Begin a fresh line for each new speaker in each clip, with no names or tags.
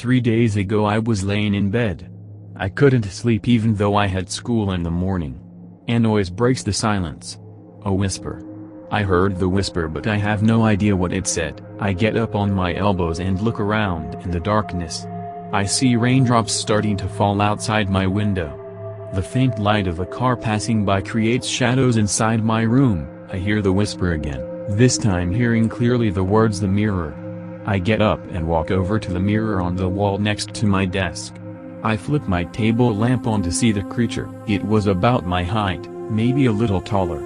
3 days ago I was laying in bed. I couldn't sleep even though I had school in the morning. A noise breaks the silence. A whisper. I heard the whisper but I have no idea what it said. I get up on my elbows and look around in the darkness. I see raindrops starting to fall outside my window. The faint light of a car passing by creates shadows inside my room. I hear the whisper again, this time hearing clearly the words "the mirror." I get up and walk over to the mirror on the wall next to my desk. I flip my table lamp on to see the creature. It was about my height, maybe a little taller.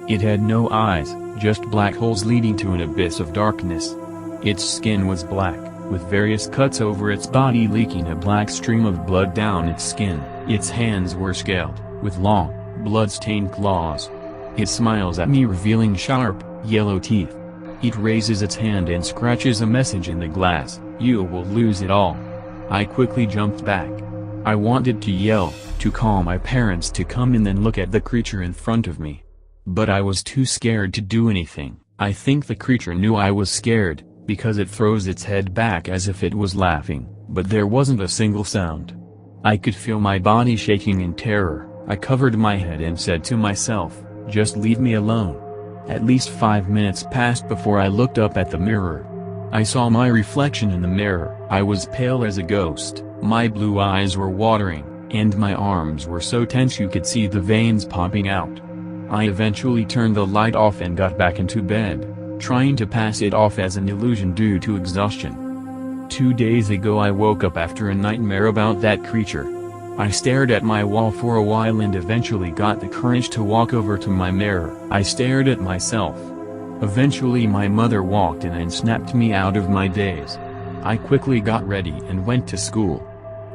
It had no eyes, just black holes leading to an abyss of darkness. Its skin was black, with various cuts over its body leaking a black stream of blood down its skin. Its hands were scaled, with long, blood-stained claws. It smiles at me revealing sharp, yellow teeth. It raises its hand and scratches a message in the glass, "You will lose it all." I quickly jumped back. I wanted to yell, to call my parents to come in and look at the creature in front of me. But I was too scared to do anything. I think the creature knew I was scared, because it throws its head back as if it was laughing, but there wasn't a single sound. I could feel my body shaking in terror. I covered my head and said to myself, "Just leave me alone." At least 5 minutes passed before I looked up at the mirror. I saw my reflection in the mirror. I was pale as a ghost, my blue eyes were watering, and my arms were so tense you could see the veins popping out. I eventually turned the light off and got back into bed, trying to pass it off as an illusion due to exhaustion. 2 days ago I woke up after a nightmare about that creature. I stared at my wall for a while and eventually got the courage to walk over to my mirror. I stared at myself. Eventually my mother walked in and snapped me out of my daze. I quickly got ready and went to school.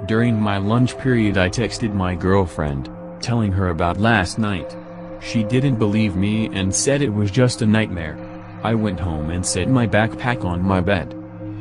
During my lunch period I texted my girlfriend, telling her about last night. She didn't believe me and said it was just a nightmare. I went home and set my backpack on my bed.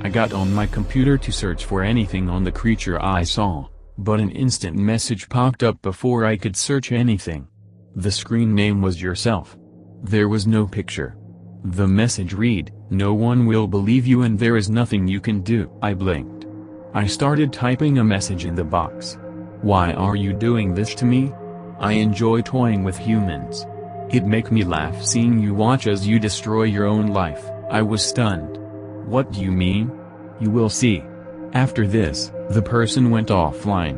I got on my computer to search for anything on the creature I saw, but an instant message popped up before I could search anything. The screen name was "yourself." There was no picture. The message read, "No one will believe you and there is nothing you can do." I blinked. I started typing a message in the box. "Why are you doing this to me? I enjoy toying with humans. It make me laugh seeing you watch as you destroy your own life." I was stunned. "What do you mean?" "You will see." After this, the person went offline.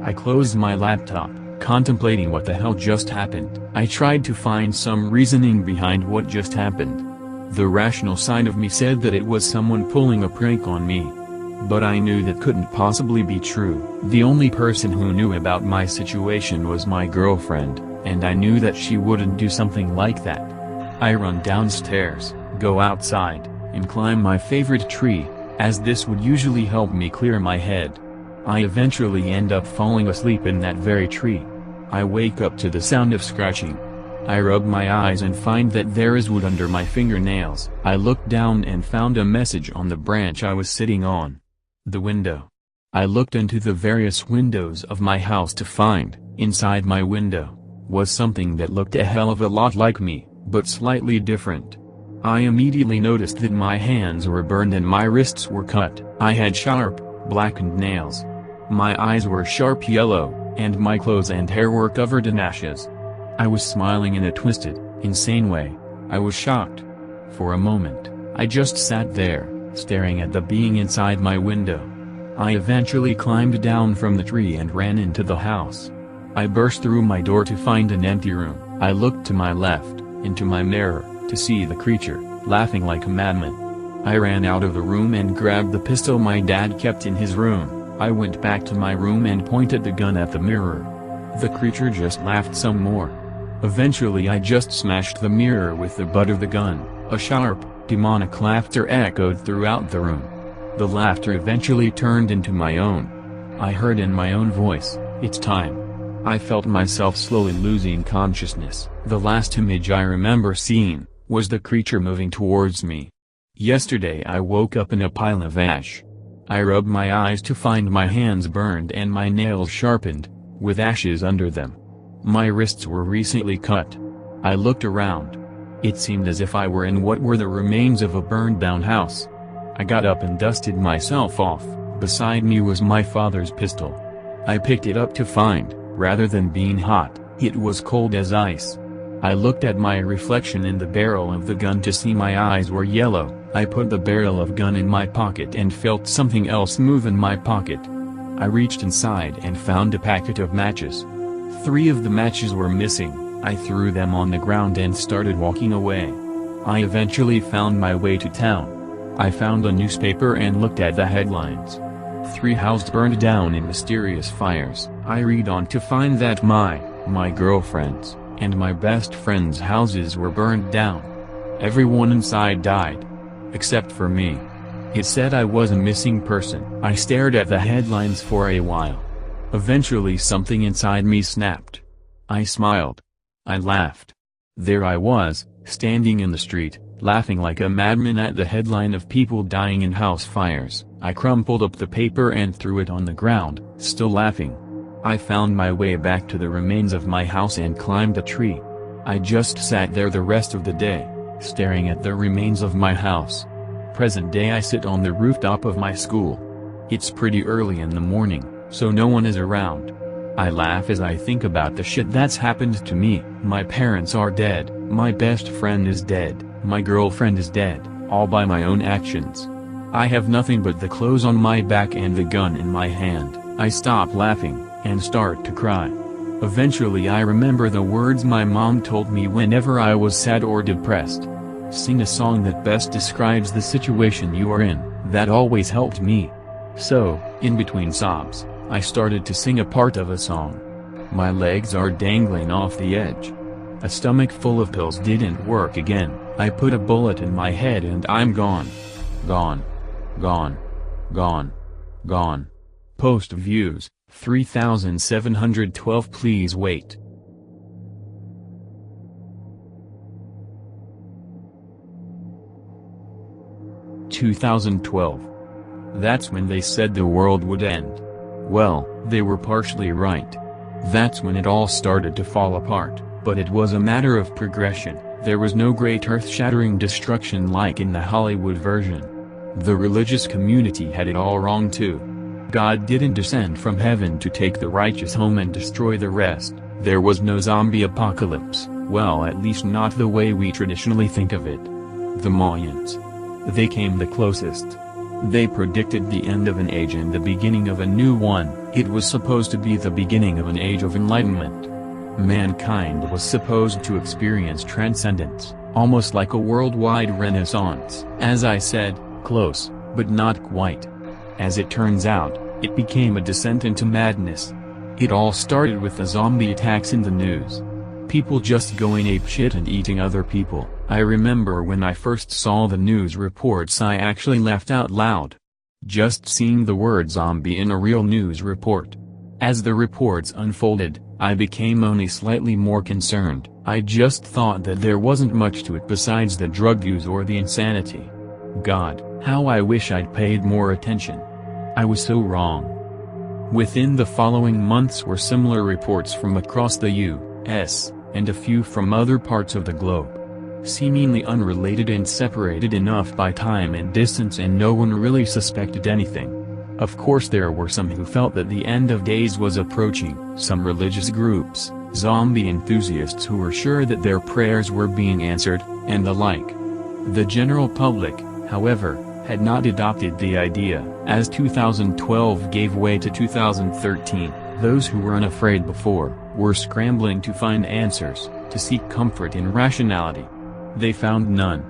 I closed my laptop, contemplating what the hell just happened. I tried to find some reasoning behind what just happened. The rational side of me said that it was someone pulling a prank on me. But I knew that couldn't possibly be true. The only person who knew about my situation was my girlfriend, and I knew that she wouldn't do something like that. I run downstairs, go outside, and climb my favorite tree, as this would usually help me clear my head. I eventually end up falling asleep in that very tree. I wake up to the sound of scratching. I rub my eyes and find that there is wood under my fingernails. I looked down and found a message on the branch I was sitting on. The window. I looked into the various windows of my house to find, inside my window, was something that looked a hell of a lot like me, but slightly different. I immediately noticed that my hands were burned and my wrists were cut. I had sharp, blackened nails. My eyes were sharp yellow, and my clothes and hair were covered in ashes. I was smiling in a twisted, insane way. I was shocked. For a moment, I just sat there, staring at the being inside my window. I eventually climbed down from the tree and ran into the house. I burst through my door to find an empty room. I looked to my left, into my mirror, to see the creature, laughing like a madman. I ran out of the room and grabbed the pistol my dad kept in his room. I went back to my room and pointed the gun at the mirror. The creature just laughed some more. Eventually I just smashed the mirror with the butt of the gun. A sharp, demonic laughter echoed throughout the room. The laughter eventually turned into my own. I heard in my own voice, "It's time." I felt myself slowly losing consciousness. The last image I remember seeing was the creature moving towards me. Yesterday I woke up in a pile of ash. I rubbed my eyes to find my hands burned and my nails sharpened, with ashes under them. My wrists were recently cut. I looked around. It seemed as if I were in what were the remains of a burned down house. I got up and dusted myself off, Beside me was my father's pistol. I picked it up to find, rather than being hot, it was cold as ice. I looked at my reflection in the barrel of the gun to see my eyes were yellow. I put the barrel of gun in my pocket and felt something else move in my pocket. I reached inside and found a packet of matches. 3 of the matches were missing. I threw them on the ground and started walking away. I eventually found my way to town. I found a newspaper and looked at the headlines. 3 houses burned down in mysterious fires. I read on to find that my girlfriend's, and my best friend's houses were burned down. Everyone inside died. Except for me. It said I was a missing person. I stared at the headlines for a while. Eventually something inside me snapped. I smiled. I laughed. There I was, standing in the street, laughing like a madman at the headline of people dying in house fires. I crumpled up the paper and threw it on the ground, still laughing. I found my way back to the remains of my house and climbed a tree. I just sat there the rest of the day, staring at the remains of my house. Present day I sit on the rooftop of my school. It's pretty early in the morning, so no one is around. I laugh as I think about the shit that's happened to me. My parents are dead, my best friend is dead, my girlfriend is dead, all by my own actions. I have nothing but the clothes on my back and the gun in my hand. I stop laughing, and start to cry. Eventually I remember the words my mom told me whenever I was sad or depressed. Sing a song that best describes the situation you are in. That always helped me. So, in between sobs, I started to sing a part of a song. My legs are dangling off the edge. A stomach full of pills didn't work again. I put a bullet in my head and I'm gone. Gone. Gone. Gone. Gone. Post views, 3,712. Please wait. (2012). That's when they said the world would end. Well, they were partially right. That's when it all started to fall apart, but it was a matter of progression. There was no great earth-shattering destruction like in the Hollywood version. The religious community had it all wrong too. God didn't descend from heaven to take the righteous home and destroy the rest. There was no zombie apocalypse, well, at least not the way we traditionally think of it. The Mayans. They came the closest. They predicted the end of an age and the beginning of a new one. It was supposed to be the beginning of an age of enlightenment. Mankind was supposed to experience transcendence, almost like a worldwide renaissance. As I said, close, but not quite. As it turns out, it became a descent into madness. It all started with the zombie attacks in the news. People just going apeshit and eating other people. I remember when I first saw the news reports I actually laughed out loud. Just seeing the word zombie in a real news report. As the reports unfolded, I became only slightly more concerned. I just thought that there wasn't much to it besides the drug use or the insanity. God, how I wish I'd paid more attention. I was so wrong. Within the following months were similar reports from across the U.S., and a few from other parts of the globe. Seemingly unrelated and separated enough by time and distance, and no one really suspected anything. Of course there were some who felt that the end of days was approaching, some religious groups, zombie enthusiasts who were sure that their prayers were being answered, and the like. The general public, however, had not adopted the idea. As 2012 gave way to 2013, those who were unafraid before, were scrambling to find answers, to seek comfort in rationality. They found none.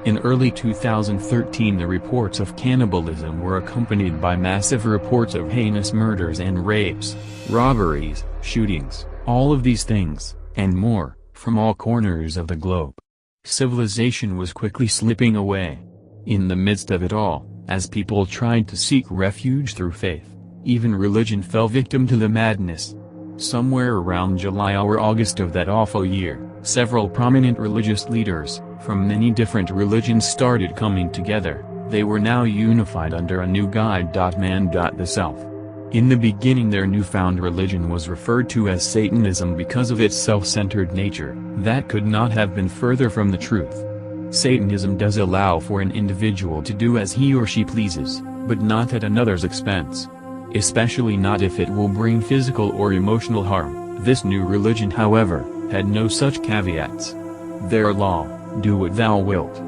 In early 2013 the reports of cannibalism were accompanied by massive reports of heinous murders and rapes, robberies, shootings, all of these things, and more, from all corners of the globe. Civilization was quickly slipping away. In the midst of it all, as people tried to seek refuge through faith, even religion fell victim to the madness. Somewhere around July or August of that awful year, several prominent religious leaders, from many different religions started coming together. They were now unified under a new guide. Man. The Self. In the beginning their newfound religion was referred to as Satanism because of its self-centered nature. That could not have been further from the truth. Satanism does allow for an individual to do as he or she pleases. but not at another's expense. Especially not if it will bring physical or emotional harm. This new religion, however, had no such caveats. Their law, do what thou wilt.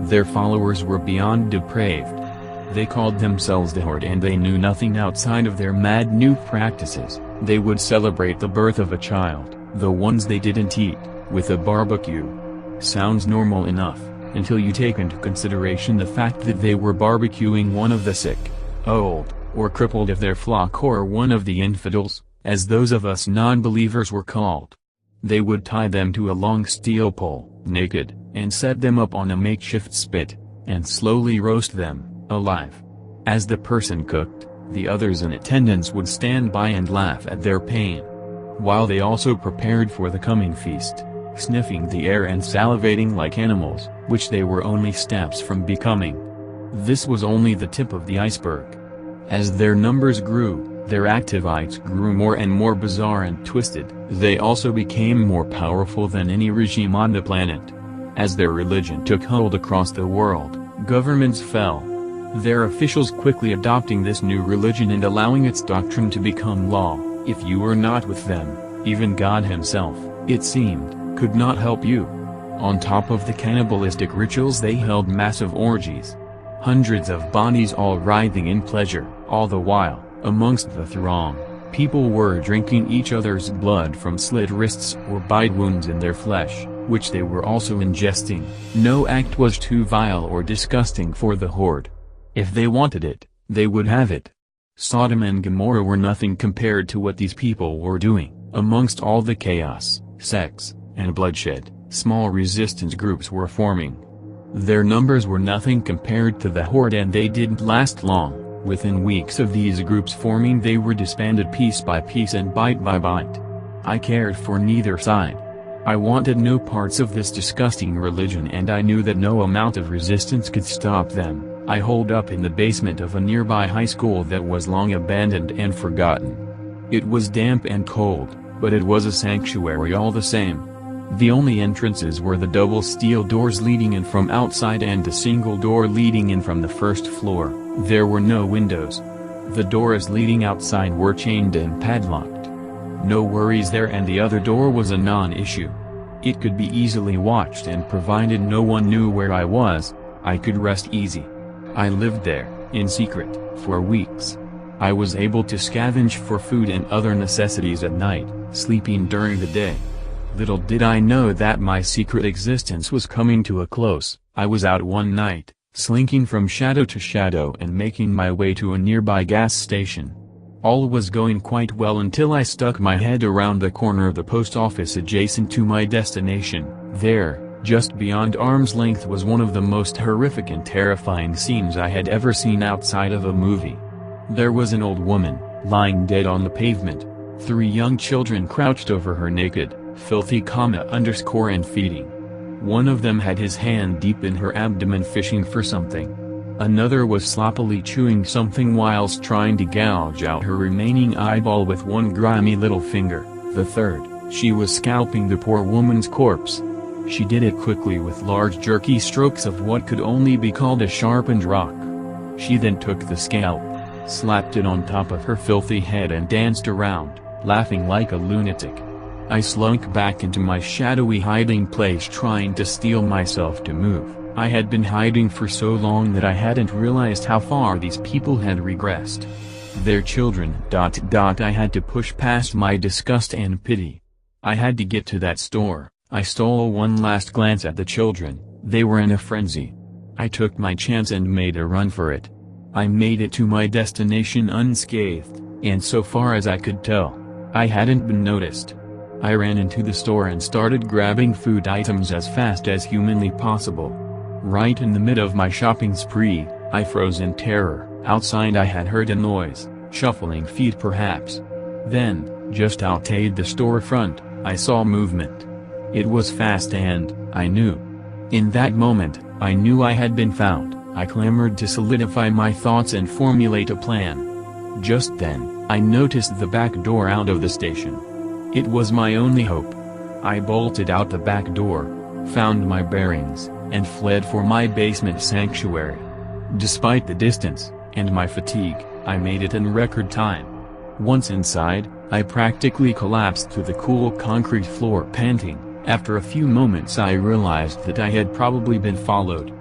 Their followers were beyond depraved. They called themselves the Horde, and they knew nothing outside of their mad new practices. They would celebrate the birth of a child, the ones they didn't eat, with a barbecue. Sounds normal enough, until you take into consideration the fact that they were barbecuing one of the sick, old, or crippled of their flock, or one of the infidels, as those of us non-believers were called. They would tie them to a long steel pole, naked, and set them up on a makeshift spit, and slowly roast them, alive. As the person cooked, the others in attendance would stand by and laugh at their pain, while they also prepared for the coming feast, sniffing the air and salivating like animals, which they were only steps from becoming. This was only the tip of the iceberg. As their numbers grew, their activities grew more and more bizarre and twisted. They also became more powerful than any regime on the planet. As their religion took hold across the world, governments fell, their officials quickly adopting this new religion and allowing its doctrine to become law. If you were not with them, even God himself, it seemed, could not help you. On top of the cannibalistic rituals, they held massive orgies. Hundreds of bodies all writhing in pleasure. All the while, amongst the throng, people were drinking each other's blood from slit wrists or bite wounds in their flesh, which they were also ingesting. No act was too vile or disgusting for the Horde. If they wanted it, they would have it. Sodom and Gomorrah were nothing compared to what these people were doing. Amongst all the chaos, sex, and bloodshed, small resistance groups were forming. Their numbers were nothing compared to the Horde, and they didn't last long. Within weeks of these groups forming, they were disbanded piece by piece and bite by bite. I cared for neither side. I wanted no parts of this disgusting religion, and I knew that no amount of resistance could stop them. I holed up in the basement of a nearby high school that was long abandoned and forgotten. It was damp and cold, but it was a sanctuary all the same. The only entrances were the double steel doors leading in from outside and the single door leading in from the first floor. There were no windows. The doors leading outside were chained and padlocked. No worries there, and the other door was a non-issue. It could be easily watched, and provided no one knew where I was, I could rest easy. I lived there, in secret, for weeks. I was able to scavenge for food and other necessities at night, sleeping during the day. Little did I know that my secret existence was coming to a close. I was out one night, slinking from shadow to shadow and making my way to a nearby gas station. All was going quite well until I stuck my head around the corner of the post office adjacent to my destination. There, just beyond arm's length, was one of the most horrific and terrifying scenes I had ever seen outside of a movie. There was an old woman, lying dead on the pavement. 3 young children crouched over her naked, filthy, and feeding. One of them had his hand deep in her abdomen fishing for something. Another was sloppily chewing something whilst trying to gouge out her remaining eyeball with one grimy little finger. The third, she was scalping the poor woman's corpse. She did it quickly with large jerky strokes of what could only be called a sharpened rock. She then took the scalp, slapped it on top of her filthy head and danced around, laughing like a lunatic. I slunk back into my shadowy hiding place, trying to steel myself to move. I had been hiding for so long that I hadn't realized how far these people had regressed. Their children. I had to push past my disgust and pity. I had to get to that store. I stole one last glance at the children. They were in a frenzy. I took my chance and made a run for it. I made it to my destination unscathed, and so far as I could tell, I hadn't been noticed. I ran into the store and started grabbing food items as fast as humanly possible. Right in the mid of my shopping spree, I froze in terror. Outside I had heard a noise, shuffling feet perhaps. Then, just outside the storefront, I saw movement. It was fast and, I knew. In that moment, I knew I had been found. I clamored to solidify my thoughts and formulate a plan. Just then, I noticed the back door out of the station. It was my only hope. I bolted out the back door, found my bearings, and fled for my basement sanctuary. Despite the distance, And my fatigue, I made it in record time. Once inside, I practically collapsed to the cool concrete floor panting. After a few moments I realized that I had probably been followed.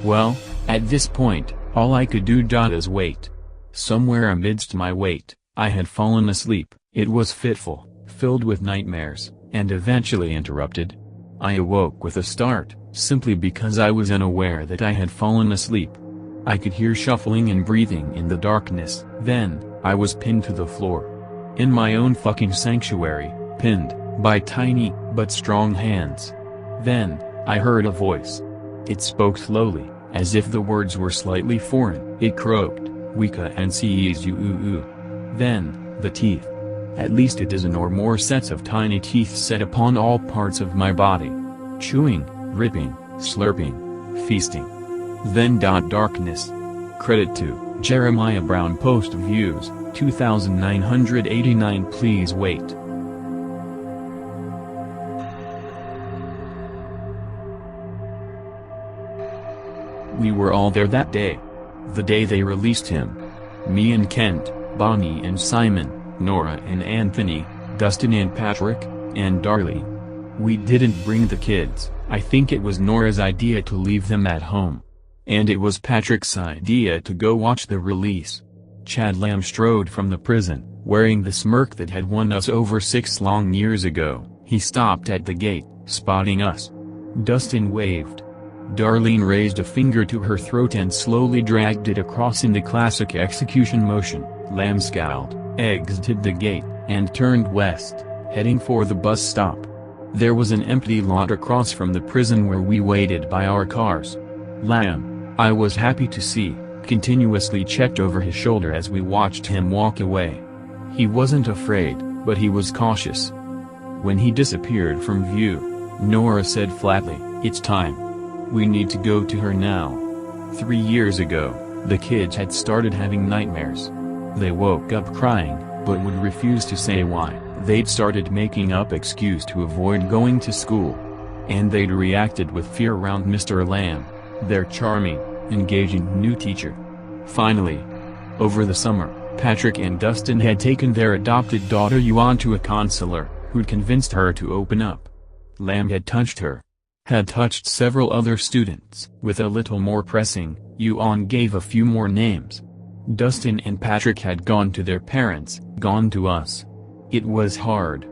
Well, at this point, all I could do is wait. Somewhere amidst my wait, I had fallen asleep. It was fitful, filled with nightmares, and eventually interrupted. I awoke with a start, simply because I was unaware that I had fallen asleep. I could hear shuffling and breathing in the darkness. Then, I was pinned to the floor. In my own fucking sanctuary, pinned, by tiny, but strong hands. Then, I heard a voice. It spoke slowly, as if the words were slightly foreign. It croaked, "Wika and sees you." Then, the teeth. At least a dozen or more sets of tiny teeth set upon all parts of my body. Chewing, ripping, slurping, feasting. Then darkness. Credit to Jeremiah Brown. Post views, 2,989. Please wait. We were all there that day. The day they released him. Me and Kent, Bonnie and Simon, Nora and Anthony, Dustin and Patrick, and Darlene. We didn't bring the kids. I think it was Nora's idea to leave them at home. And it was Patrick's idea to go watch the release. Chad Lamb strode from the prison, wearing the smirk that had won us over 6 long years ago. He stopped at the gate, spotting us. Dustin waved. Darlene raised a finger to her throat and slowly dragged it across in the classic execution motion. Lamb scowled, exited the gate, and turned west, heading for the bus stop. There was an empty lot across from the prison where we waited by our cars. Lamb, I was happy to see, continuously checked over his shoulder as we watched him walk away. He wasn't afraid, but he was cautious. When he disappeared from view, Nora said flatly, "It's time. We need to go to her now." 3 years ago, the kids had started having nightmares. They woke up crying, but would refuse to say why. They'd started making up excuses to avoid going to school. And they'd reacted with fear around Mr. Lamb, their charming, engaging new teacher. Finally, over the summer, Patrick and Dustin had taken their adopted daughter Yuan to a counselor, who'd convinced her to open up. Lamb had touched her. Had touched several other students. With a little more pressing, Yuan gave a few more names. Dustin and Patrick had gone to their parents, gone to us. It was hard.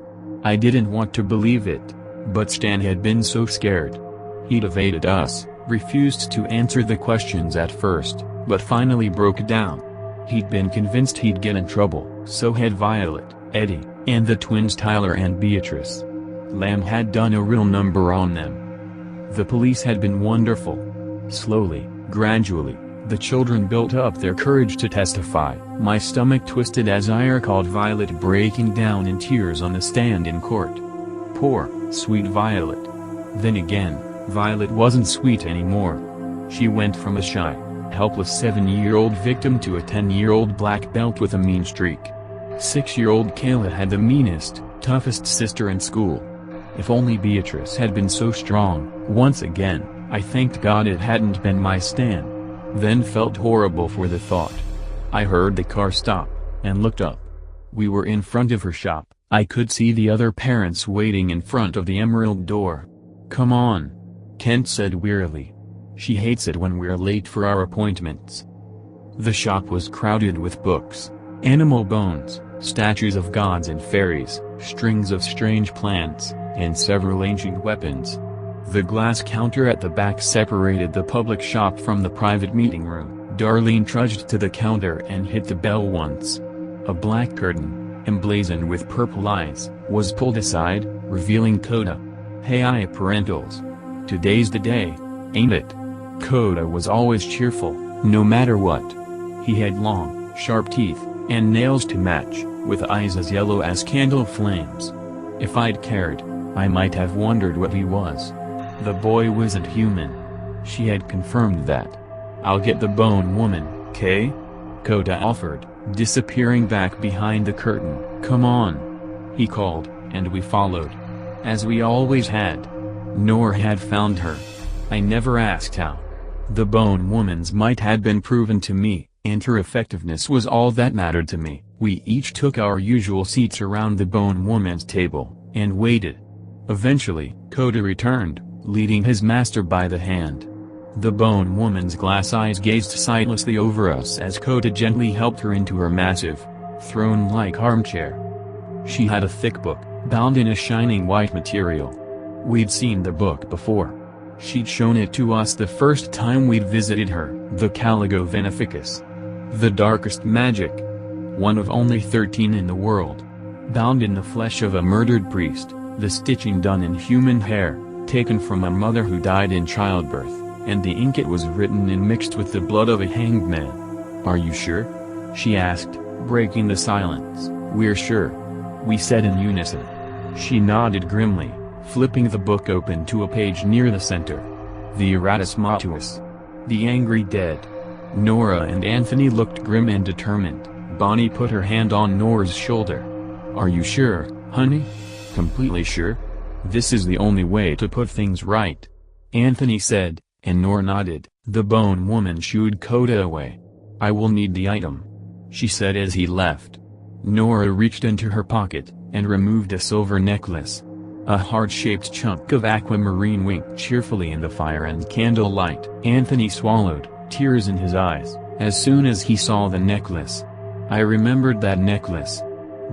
I didn't want to believe it, but Stan had been so scared. He'd evaded us, refused to answer the questions at first, but finally broke down. He'd been convinced he'd get in trouble, so had Violet, Eddie, and the twins Tyler and Beatrice. Lamb had done a real number on them. The police had been wonderful. Slowly, gradually, the children built up their courage to testify. My stomach twisted as I recalled Violet breaking down in tears on the stand in court. Poor, sweet Violet. Then again, Violet wasn't sweet anymore. She went from a shy, helpless 7-year-old victim to a 10-year-old black belt with a mean streak. 6-year-old Kayla had the meanest, toughest sister in school. If only Beatrice had been so strong. Once again, I thanked God it hadn't been my Stan. Then felt horrible for the thought. I heard the car stop, and looked up. We were in front of her shop. I could see the other parents waiting in front of the emerald door. "Come on," Kent said wearily. "She hates it when we're late for our appointments." The shop was crowded with books, animal bones, statues of gods and fairies, strings of strange plants, and several ancient weapons. The glass counter at the back separated the public shop from the private meeting room. Darlene trudged to the counter and hit the bell once. A black curtain, emblazoned with purple eyes, was pulled aside, revealing Coda. "Hey parentals. Today's the day, ain't it?" Coda was always cheerful, no matter what. He had long, sharp teeth, and nails to match, with eyes as yellow as candle flames. If I'd cared, I might have wondered what he was. The boy wasn't human. She had confirmed that. "I'll get the bone woman, Kay?" Coda offered, disappearing back behind the curtain. "Come on," he called, and we followed. As we always had. Nor had found her. I never asked how. The bone woman's might had been proven to me, and her effectiveness was all that mattered to me. We each took our usual seats around the Bone Woman's table, and waited. Eventually, Kota returned, leading his master by the hand. The Bone Woman's glass eyes gazed sightlessly over us as Kota gently helped her into her massive, throne-like armchair. She had a thick book, bound in a shining white material. We'd seen the book before. She'd shown it to us the first time we'd visited her, the Caligo Veneficus. The darkest magic. One of only 13 in the world. Bound in the flesh of a murdered priest, the stitching done in human hair, taken from a mother who died in childbirth, and the ink it was written in mixed with the blood of a hanged man. "Are you sure?" she asked, breaking the silence. "We're sure," we said in unison. She nodded grimly, flipping the book open to a page near the center. The Eratus Motuus. The Angry Dead. Nora and Anthony looked grim and determined. Bonnie put her hand on Nora's shoulder. "Are you sure, honey? Completely sure? This is the only way to put things right," Anthony said, and Nora nodded. The Bone Woman shooed Kota away. "I will need the item," she said as he left. Nora reached into her pocket, and removed a silver necklace. A heart-shaped chunk of aquamarine winked cheerfully in the fire and candlelight. Anthony swallowed, tears in his eyes, as soon as he saw the necklace. I remembered that necklace.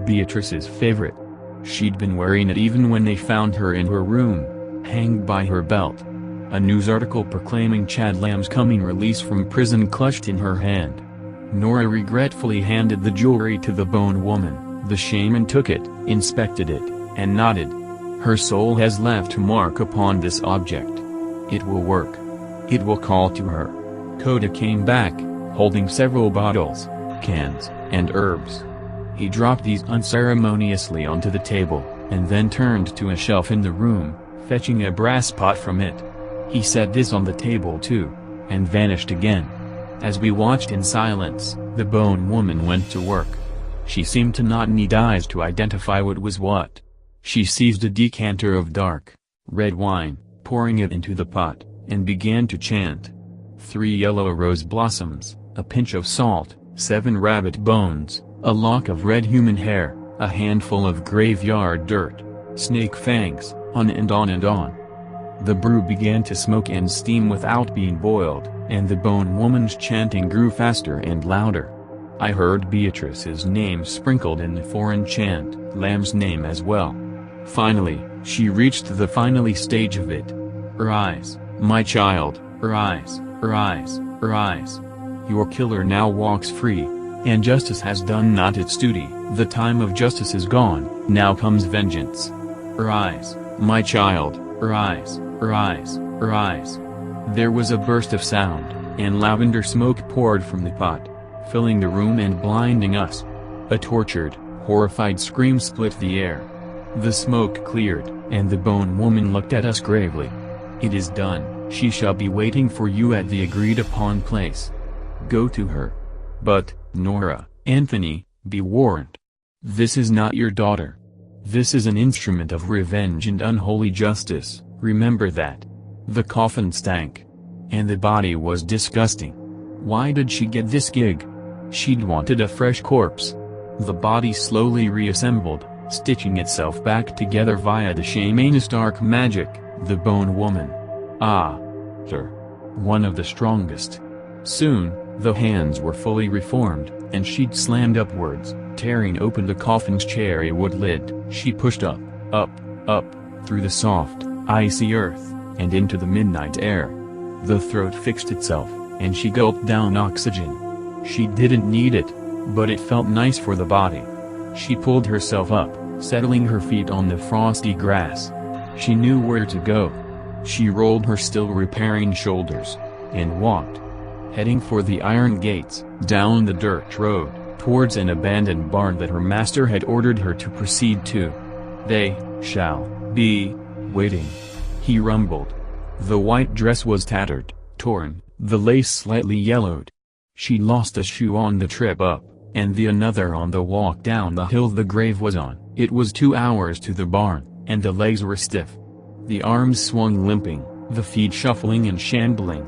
Beatrice's favorite. She'd been wearing it even when they found her in her room, hanged by her belt. A news article proclaiming Chad Lamb's coming release from prison clutched in her hand. Nora regretfully handed the jewelry to the Bone Woman. The shaman took it, inspected it, and nodded. "Her soul has left a mark upon this object. It will work. It will call to her." Kota came back, holding several bottles, cans, and herbs. He dropped these unceremoniously onto the table, and then turned to a shelf in the room, fetching a brass pot from it. He set this on the table too, and vanished again. As we watched in silence, the Bone Woman went to work. She seemed to not need eyes to identify what was what. She seized a decanter of dark, red wine, pouring it into the pot, and began to chant. 3 yellow rose blossoms, a pinch of salt, 7 rabbit bones, a lock of red human hair, a handful of graveyard dirt, snake fangs, on and on and on. The brew began to smoke and steam without being boiled, and the Bone Woman's chanting grew faster and louder. I heard Beatrice's name sprinkled in the foreign chant, Lamb's name as well. Finally, she reached the finally stage of it. "Arise, my child, arise, arise, arise. Your killer now walks free, and justice has done not its duty. The time of justice is gone, now comes vengeance. Arise, my child, arise, arise, arise." There was a burst of sound, and lavender smoke poured from the pot, filling the room and blinding us. A tortured, horrified scream split the air. The smoke cleared, and the Bone Woman looked at us gravely. "It is done, she shall be waiting for you at the agreed-upon place. Go to her. But, Nora, Anthony, be warned. This is not your daughter. This is an instrument of revenge and unholy justice, remember that." The coffin stank. And the body was disgusting. Why did she get this gig? She'd wanted a fresh corpse. The body slowly reassembled, stitching itself back together via the shaman's dark magic, the Bone Woman. Sir. One of the strongest. Soon, the hands were fully reformed, and she'd slammed upwards, tearing open the coffin's cherry wood lid. She pushed up, through the soft, icy earth, and into the midnight air. The throat fixed itself, and she gulped down oxygen. She didn't need it, but it felt nice for the body. She pulled herself up, settling her feet on the frosty grass. She knew where to go. She rolled her still repairing shoulders, and walked, heading for the iron gates, down the dirt road, towards an abandoned barn that her master had ordered her to proceed to. "They shall be waiting," he rumbled. The white dress was tattered, torn, the lace slightly yellowed. She lost a shoe on the trip up, and the another on the walk down the hill the grave was on. It was 2 hours to the barn, and the legs were stiff. The arms swung limping, the feet shuffling and shambling.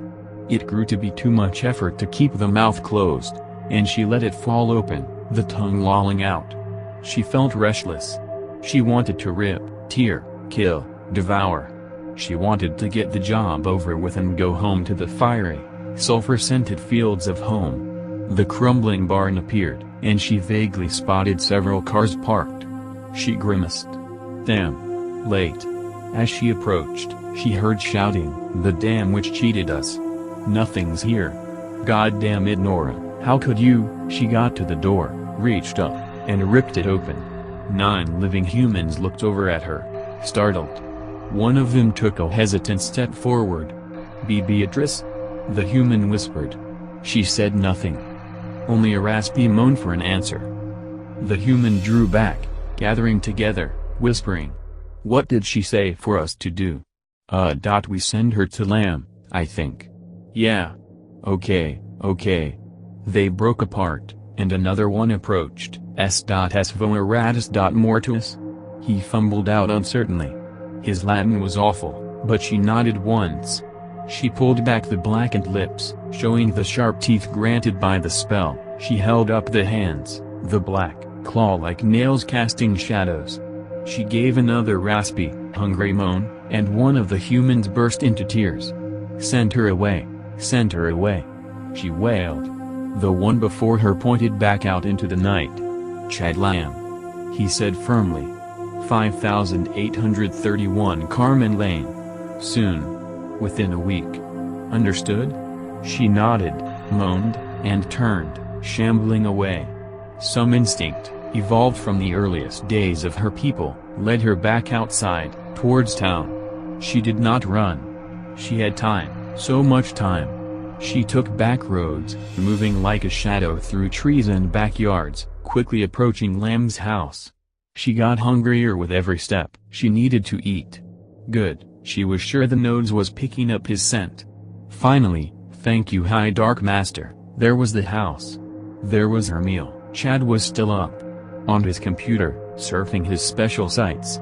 It grew to be too much effort to keep the mouth closed, and she let it fall open, the tongue lolling out. She felt restless. She wanted to rip, tear, kill, devour. She wanted to get the job over with and go home to the fiery, sulfur-scented fields of home. The crumbling barn appeared, and she vaguely spotted several cars parked. She grimaced. Damn. Late. As she approached, she heard shouting, "The dam which cheated us. Nothing's here. God damn it, Nora, how could you?" She got to the door, reached up, and ripped it open. 9 living humans looked over at her, startled. One of them took a hesitant step forward. "Be Beatrice?" the human whispered. She said nothing. Only a raspy moan for an answer. The human drew back, gathering together, whispering. "What did she say for us to do?" We send her to Lamb, I think." "Yeah. Okay. They broke apart, and another one approached. S.Svoratus. Mortuus? He fumbled out uncertainly. His Latin was awful, but she nodded once. She pulled back the blackened lips, showing the sharp teeth granted by the spell. She held up the hands, the black, claw-like nails casting shadows. She gave another raspy, hungry moan, and one of the humans burst into tears. "Send her away, send her away," she wailed. The one before her pointed back out into the night. "Chad Lamb," he said firmly. 5831 Carmen Lane. Soon. Within a week. Understood? She nodded, moaned, and turned, shambling away. Some instinct, evolved from the earliest days of her people, led her back outside, towards town. She did not run. She had time, so much time. She took back roads, moving like a shadow through trees and backyards, quickly approaching Lamb's house. She got hungrier with every step. She needed to eat. Good, she was sure the nose was picking up his scent. Finally, thank you High Dark Master, there was the house. There was her meal. Chad was still up. On his computer, surfing his special sites.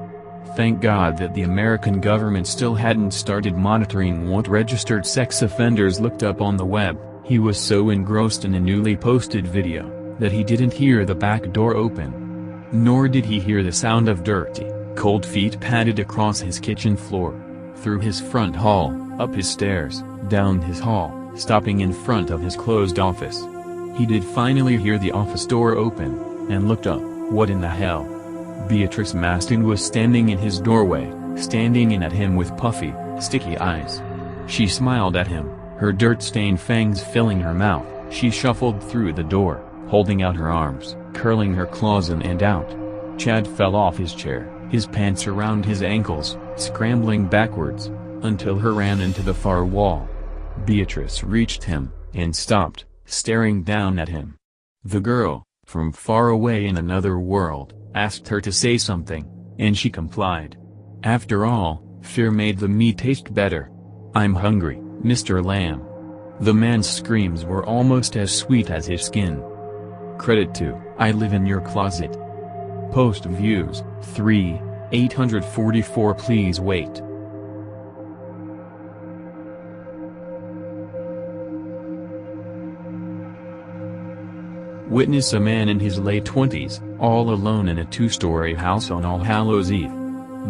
Thank God that the American government still hadn't started monitoring what registered sex offenders looked up on the web. He was so engrossed in a newly posted video, that he didn't hear the back door open. Nor did he hear the sound of dirty, cold feet padded across his kitchen floor, through his front hall, up his stairs, down his hall, stopping in front of his closed office. He did finally hear the office door open, and looked up. What in the hell? Beatrice Maston was standing in his doorway, standing in at him with puffy, sticky eyes. She smiled at him, her dirt-stained fangs filling her mouth. She shuffled through the door, holding out her arms, curling her claws in and out. Chad fell off his chair, his pants around his ankles, scrambling backwards, until he ran into the far wall. Beatrice reached him, and stopped, staring down at him. The girl, from far away in another world, asked her to say something, and she complied. After all, fear made the meat taste better. "I'm hungry, Mr. Lamb." The man's screams were almost as sweet as his skin. Credit to, I live in your closet. Post views, 3,844. Please wait. Witness a man in his late 20s, all alone in a 2-story house on All Hallows Eve.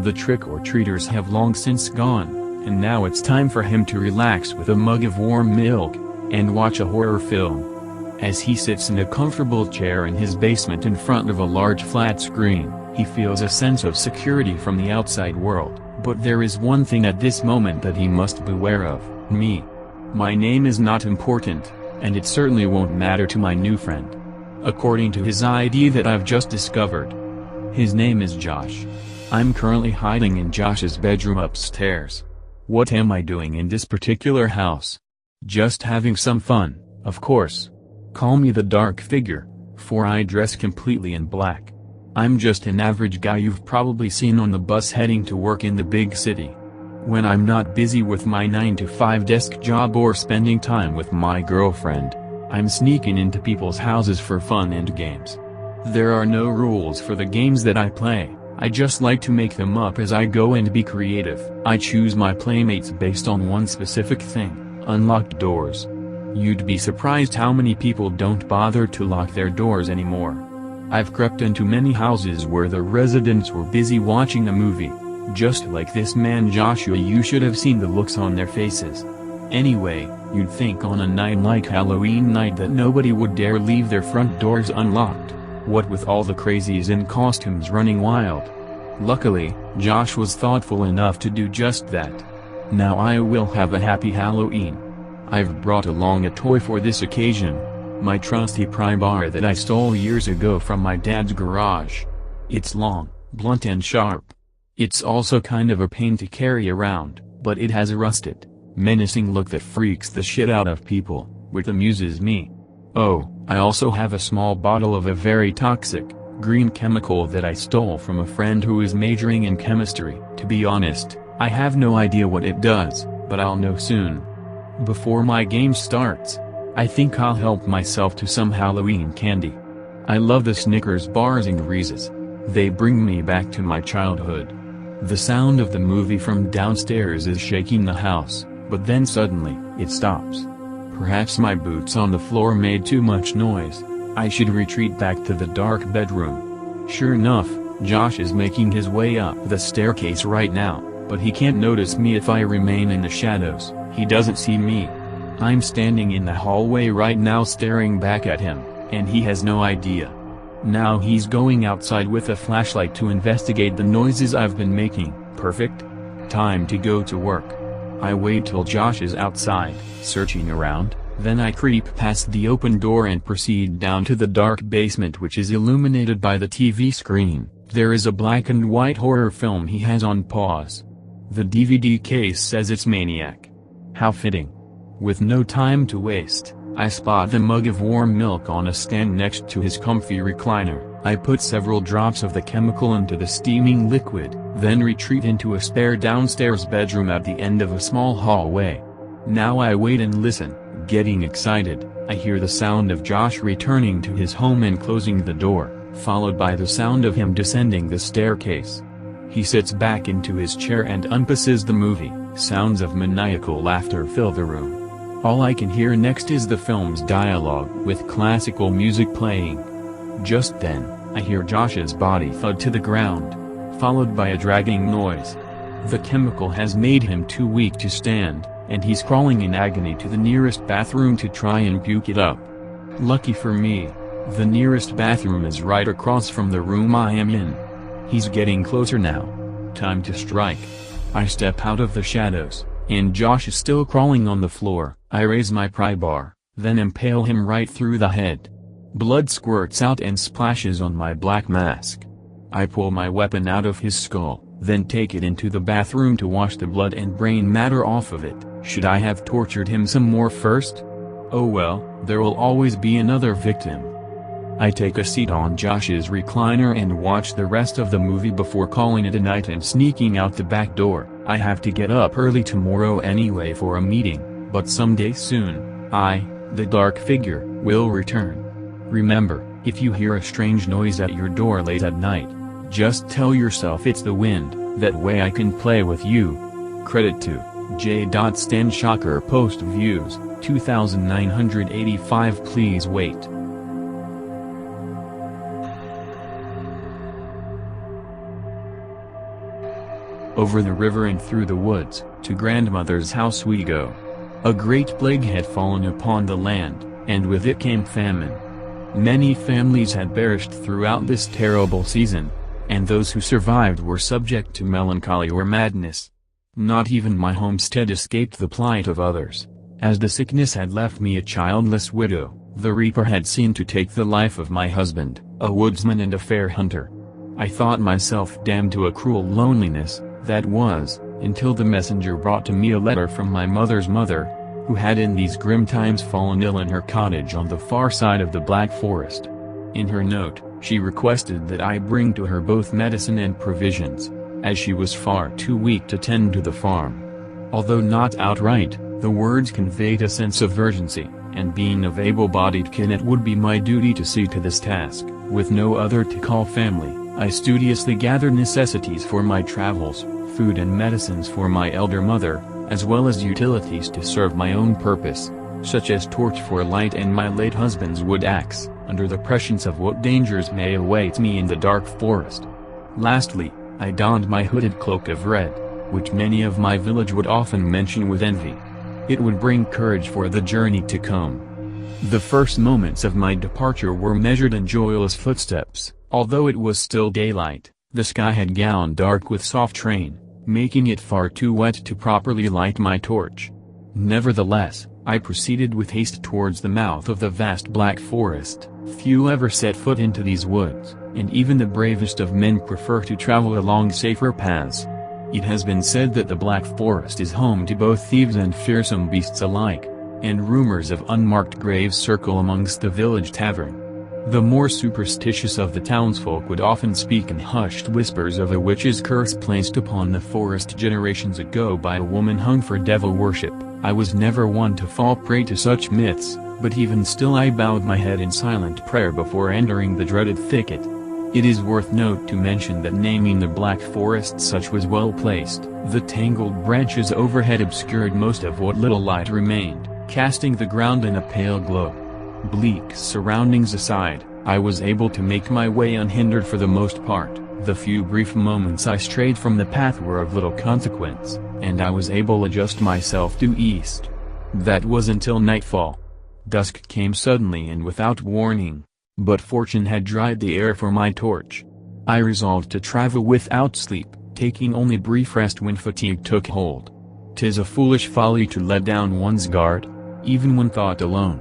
The trick-or-treaters have long since gone, and now it's time for him to relax with a mug of warm milk, and watch a horror film. As he sits in a comfortable chair in his basement in front of a large flat screen, he feels a sense of security from the outside world. But there is one thing at this moment that he must beware of: me. My name is not important, and it certainly won't matter to my new friend. According to his ID that I've just discovered. His name is Josh. I'm currently hiding in Josh's bedroom upstairs. What am I doing in this particular house? Just having some fun, of course. Call me the dark figure, for I dress completely in black. I'm just an average guy you've probably seen on the bus heading to work in the big city. When I'm not busy with my 9-to-5 desk job or spending time with my girlfriend, I'm sneaking into people's houses for fun and games. There are no rules for the games that I play, I just like to make them up as I go and be creative. I choose my playmates based on one specific thing: unlocked doors. You'd be surprised how many people don't bother to lock their doors anymore. I've crept into many houses where the residents were busy watching a movie. Just like this man Joshua, you should have seen the looks on their faces. Anyway, you'd think on a night like Halloween night that nobody would dare leave their front doors unlocked, what with all the crazies in costumes running wild. Luckily, Josh was thoughtful enough to do just that. Now I will have a happy Halloween. I've brought along a toy for this occasion. My trusty pry bar that I stole years ago from my dad's garage. It's long, blunt and sharp. It's also kind of a pain to carry around, but it has a rusted, menacing look that freaks the shit out of people, which amuses me. Oh, I also have a small bottle of a very toxic, green chemical that I stole from a friend who is majoring in chemistry. To be honest, I have no idea what it does, but I'll know soon. Before my game starts, I think I'll help myself to some Halloween candy. I love the Snickers bars and Reese's. They bring me back to my childhood. The sound of the movie from downstairs is shaking the house, but then suddenly, it stops. Perhaps my boots on the floor made too much noise. I should retreat back to the dark bedroom. Sure enough, Josh is making his way up the staircase right now, but he can't notice me if I remain in the shadows. He doesn't see me. I'm standing in the hallway right now staring back at him, and he has no idea. Now he's going outside with a flashlight to investigate the noises I've been making. Perfect. Time to go to work. I wait till Josh is outside, searching around, then I creep past the open door and proceed down to the dark basement, which is illuminated by the TV screen. There is a black and white horror film he has on pause. The DVD case says it's Maniac. How fitting. With no time to waste, I spot the mug of warm milk on a stand next to his comfy recliner. I put several drops of the chemical into the steaming liquid, then retreat into a spare downstairs bedroom at the end of a small hallway. Now I wait and listen, getting excited. I hear the sound of Josh returning to his home and closing the door, followed by the sound of him descending the staircase. He sits back into his chair and unpauses the movie. Sounds of maniacal laughter fill the room. All I can hear next is the film's dialogue with classical music playing. Just then, I hear Josh's body thud to the ground, followed by a dragging noise. The chemical has made him too weak to stand, and he's crawling in agony to the nearest bathroom to try and puke it up. Lucky for me, the nearest bathroom is right across from the room I am in. He's getting closer now. Time to strike. I step out of the shadows, and Josh is still crawling on the floor. I raise my pry bar, then impale him right through the head. Blood squirts out and splashes on my black mask. I pull my weapon out of his skull, then take it into the bathroom to wash the blood and brain matter off of it. Should I have tortured him some more first? Oh well, there will always be another victim. I take a seat on Josh's recliner and watch the rest of the movie before calling it a night and sneaking out the back door. I have to get up early tomorrow anyway for a meeting, but someday soon, I, the dark figure, will return. Remember, if you hear a strange noise at your door late at night, just tell yourself it's the wind, that way I can play with you. Credit to J. Shocker post views, 2,985. Please wait. Over the river and through the woods, to grandmother's house we go. A great plague had fallen upon the land, and with it came famine. Many families had perished throughout this terrible season, and those who survived were subject to melancholy or madness. Not even my homestead escaped the plight of others. As the sickness had left me a childless widow, the reaper had seen to take the life of my husband, a woodsman and a fair hunter. I thought myself damned to a cruel loneliness, that was, until the messenger brought to me a letter from my mother's mother, who had in these grim times fallen ill in her cottage on the far side of the Black Forest. In her note, she requested that I bring to her both medicine and provisions, as she was far too weak to tend to the farm. Although not outright, the words conveyed a sense of urgency, and being of able-bodied kin it would be my duty to see to this task. With no other to call family, I studiously gathered necessities for my travels, food and medicines for my elder mother, as well as utilities to serve my own purpose. such as torch for light and my late husband's wood axe, under the prescience of what dangers may await me in the dark forest. Lastly, I donned my hooded cloak of red, which many of my village would often mention with envy. It would bring courage for the journey to come. The first moments of my departure were measured in joyless footsteps. Although it was still daylight, the sky had gone dark with soft rain, making it far too wet to properly light my torch. Nevertheless, I proceeded with haste towards the mouth of the vast black forest. Few ever set foot into these woods, and even the bravest of men prefer to travel along safer paths. It has been said that the Black Forest is home to both thieves and fearsome beasts alike, and rumors of unmarked graves circle amongst the village tavern. The more superstitious of the townsfolk would often speak in hushed whispers of a witch's curse placed upon the forest generations ago by a woman hung for devil worship. I was never one to fall prey to such myths, but even still I bowed my head in silent prayer before entering the dreaded thicket. It is worth note to mention that naming the Black Forest such was well placed. The tangled branches overhead obscured most of what little light remained, casting the ground in a pale glow. Bleak surroundings aside, I was able to make my way unhindered for the most part. The few brief moments I strayed from the path were of little consequence, and I was able to adjust myself due east. That was until nightfall. Dusk came suddenly and without warning, but fortune had dried the air for my torch. I resolved to travel without sleep, taking only brief rest when fatigue took hold. 'Tis a foolish folly to let down one's guard, even when thought alone.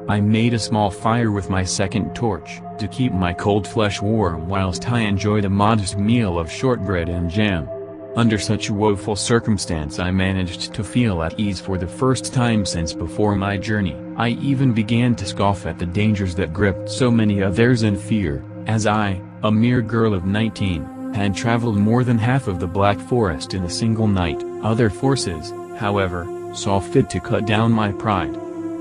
I made a small fire with my second torch, to keep my cold flesh warm whilst I enjoyed a modest meal of shortbread and jam. Under such woeful circumstance I managed to feel at ease for the first time since before my journey. I even began to scoff at the dangers that gripped so many others in fear, as I, a mere girl of 19, had traveled more than half of the Black Forest in a single night. Other forces, however, saw fit to cut down my pride.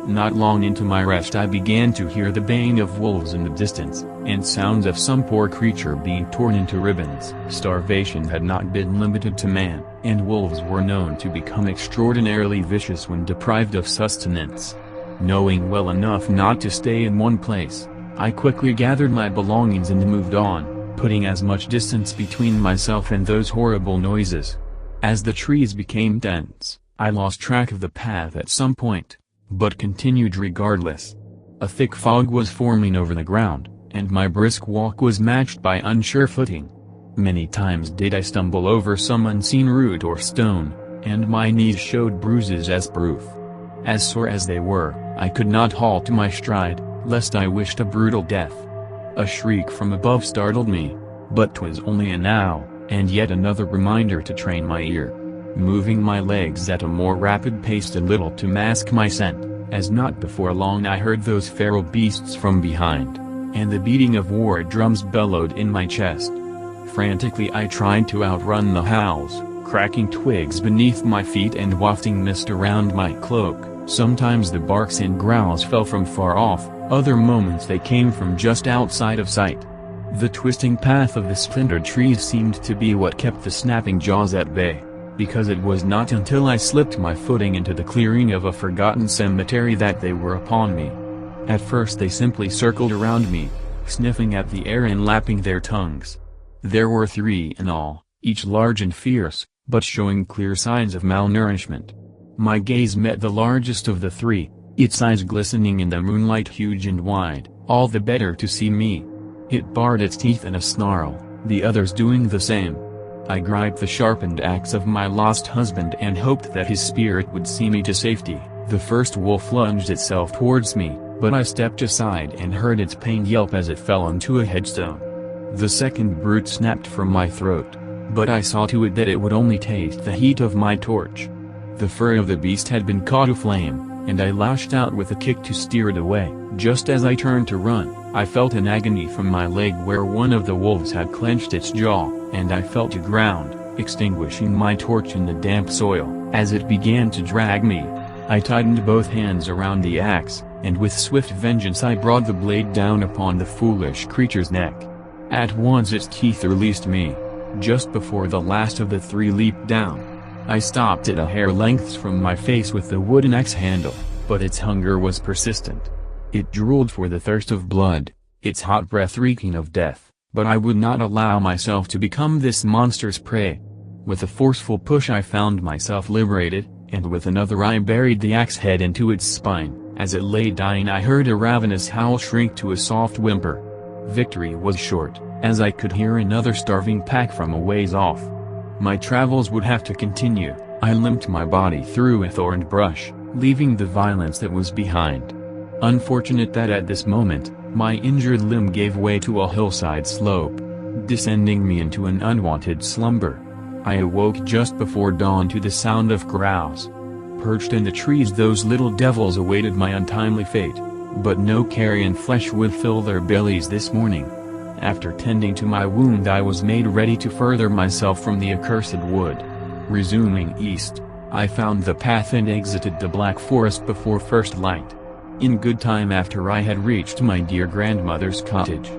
Not long into my rest I began to hear the baying of wolves in the distance, and sounds of some poor creature being torn into ribbons. Starvation had not been limited to man, and wolves were known to become extraordinarily vicious when deprived of sustenance. Knowing well enough not to stay in one place, I quickly gathered my belongings and moved on, putting as much distance between myself and those horrible noises. As the trees became dense, I lost track of the path at some point, but continued regardless. A thick fog was forming over the ground, and my brisk walk was matched by unsure footing. Many times did I stumble over some unseen root or stone, and my knees showed bruises as proof. As sore as they were, I could not halt my stride, lest I wished a brutal death. A shriek from above startled me, but 'twas only an owl, and yet another reminder to train my ear. Moving my legs at a more rapid pace a little to mask my scent, as not before long I heard those feral beasts from behind, and the beating of war drums bellowed in my chest. Frantically I tried to outrun the howls, cracking twigs beneath my feet and wafting mist around my cloak. Sometimes the barks and growls fell from far off, other moments they came from just outside of sight. The twisting path of the splintered trees seemed to be what kept the snapping jaws at bay, because it was not until I slipped my footing into the clearing of a forgotten cemetery that they were upon me. At first they simply circled around me, sniffing at the air and lapping their tongues. There were 3 in all, each large and fierce, but showing clear signs of malnourishment. My gaze met the largest of the 3, its eyes glistening in the moonlight, huge and wide, all the better to see me. It bared its teeth in a snarl, the others doing the same. I gripped the sharpened axe of my lost husband and hoped that his spirit would see me to safety. The first wolf lunged itself towards me, but I stepped aside and heard its pained yelp as it fell onto a headstone. The second brute snapped from my throat, but I saw to it that it would only taste the heat of my torch. The fur of the beast had been caught aflame, and I lashed out with a kick to steer it away. Just as I turned to run, I felt an agony from my leg where one of the wolves had clenched its jaw, and I fell to ground, extinguishing my torch in the damp soil. As it began to drag me, I tightened both hands around the axe, and with swift vengeance I brought the blade down upon the foolish creature's neck. At once its teeth released me. Just before the last of the 3 leaped down, I stopped it a hair lengths from my face with the wooden axe handle. But its hunger was persistent. It drooled for the thirst of blood, its hot breath reeking of death, but I would not allow myself to become this monster's prey. With a forceful push I found myself liberated, and with another I buried the axe head into its spine. As it lay dying I heard a ravenous howl shrink to a soft whimper. Victory was short, as I could hear another starving pack from a ways off. My travels would have to continue. I limped my body through a thorned brush, leaving the violence that was behind. Unfortunate that at this moment, my injured limb gave way to a hillside slope, descending me into an unwanted slumber. I awoke just before dawn to the sound of growls. Perched in the trees those little devils awaited my untimely fate, but no carrion flesh would fill their bellies this morning. After tending to my wound I was made ready to further myself from the accursed wood. Resuming east, I found the path and exited the black forest before first light. In good time after I had reached my dear grandmother's cottage.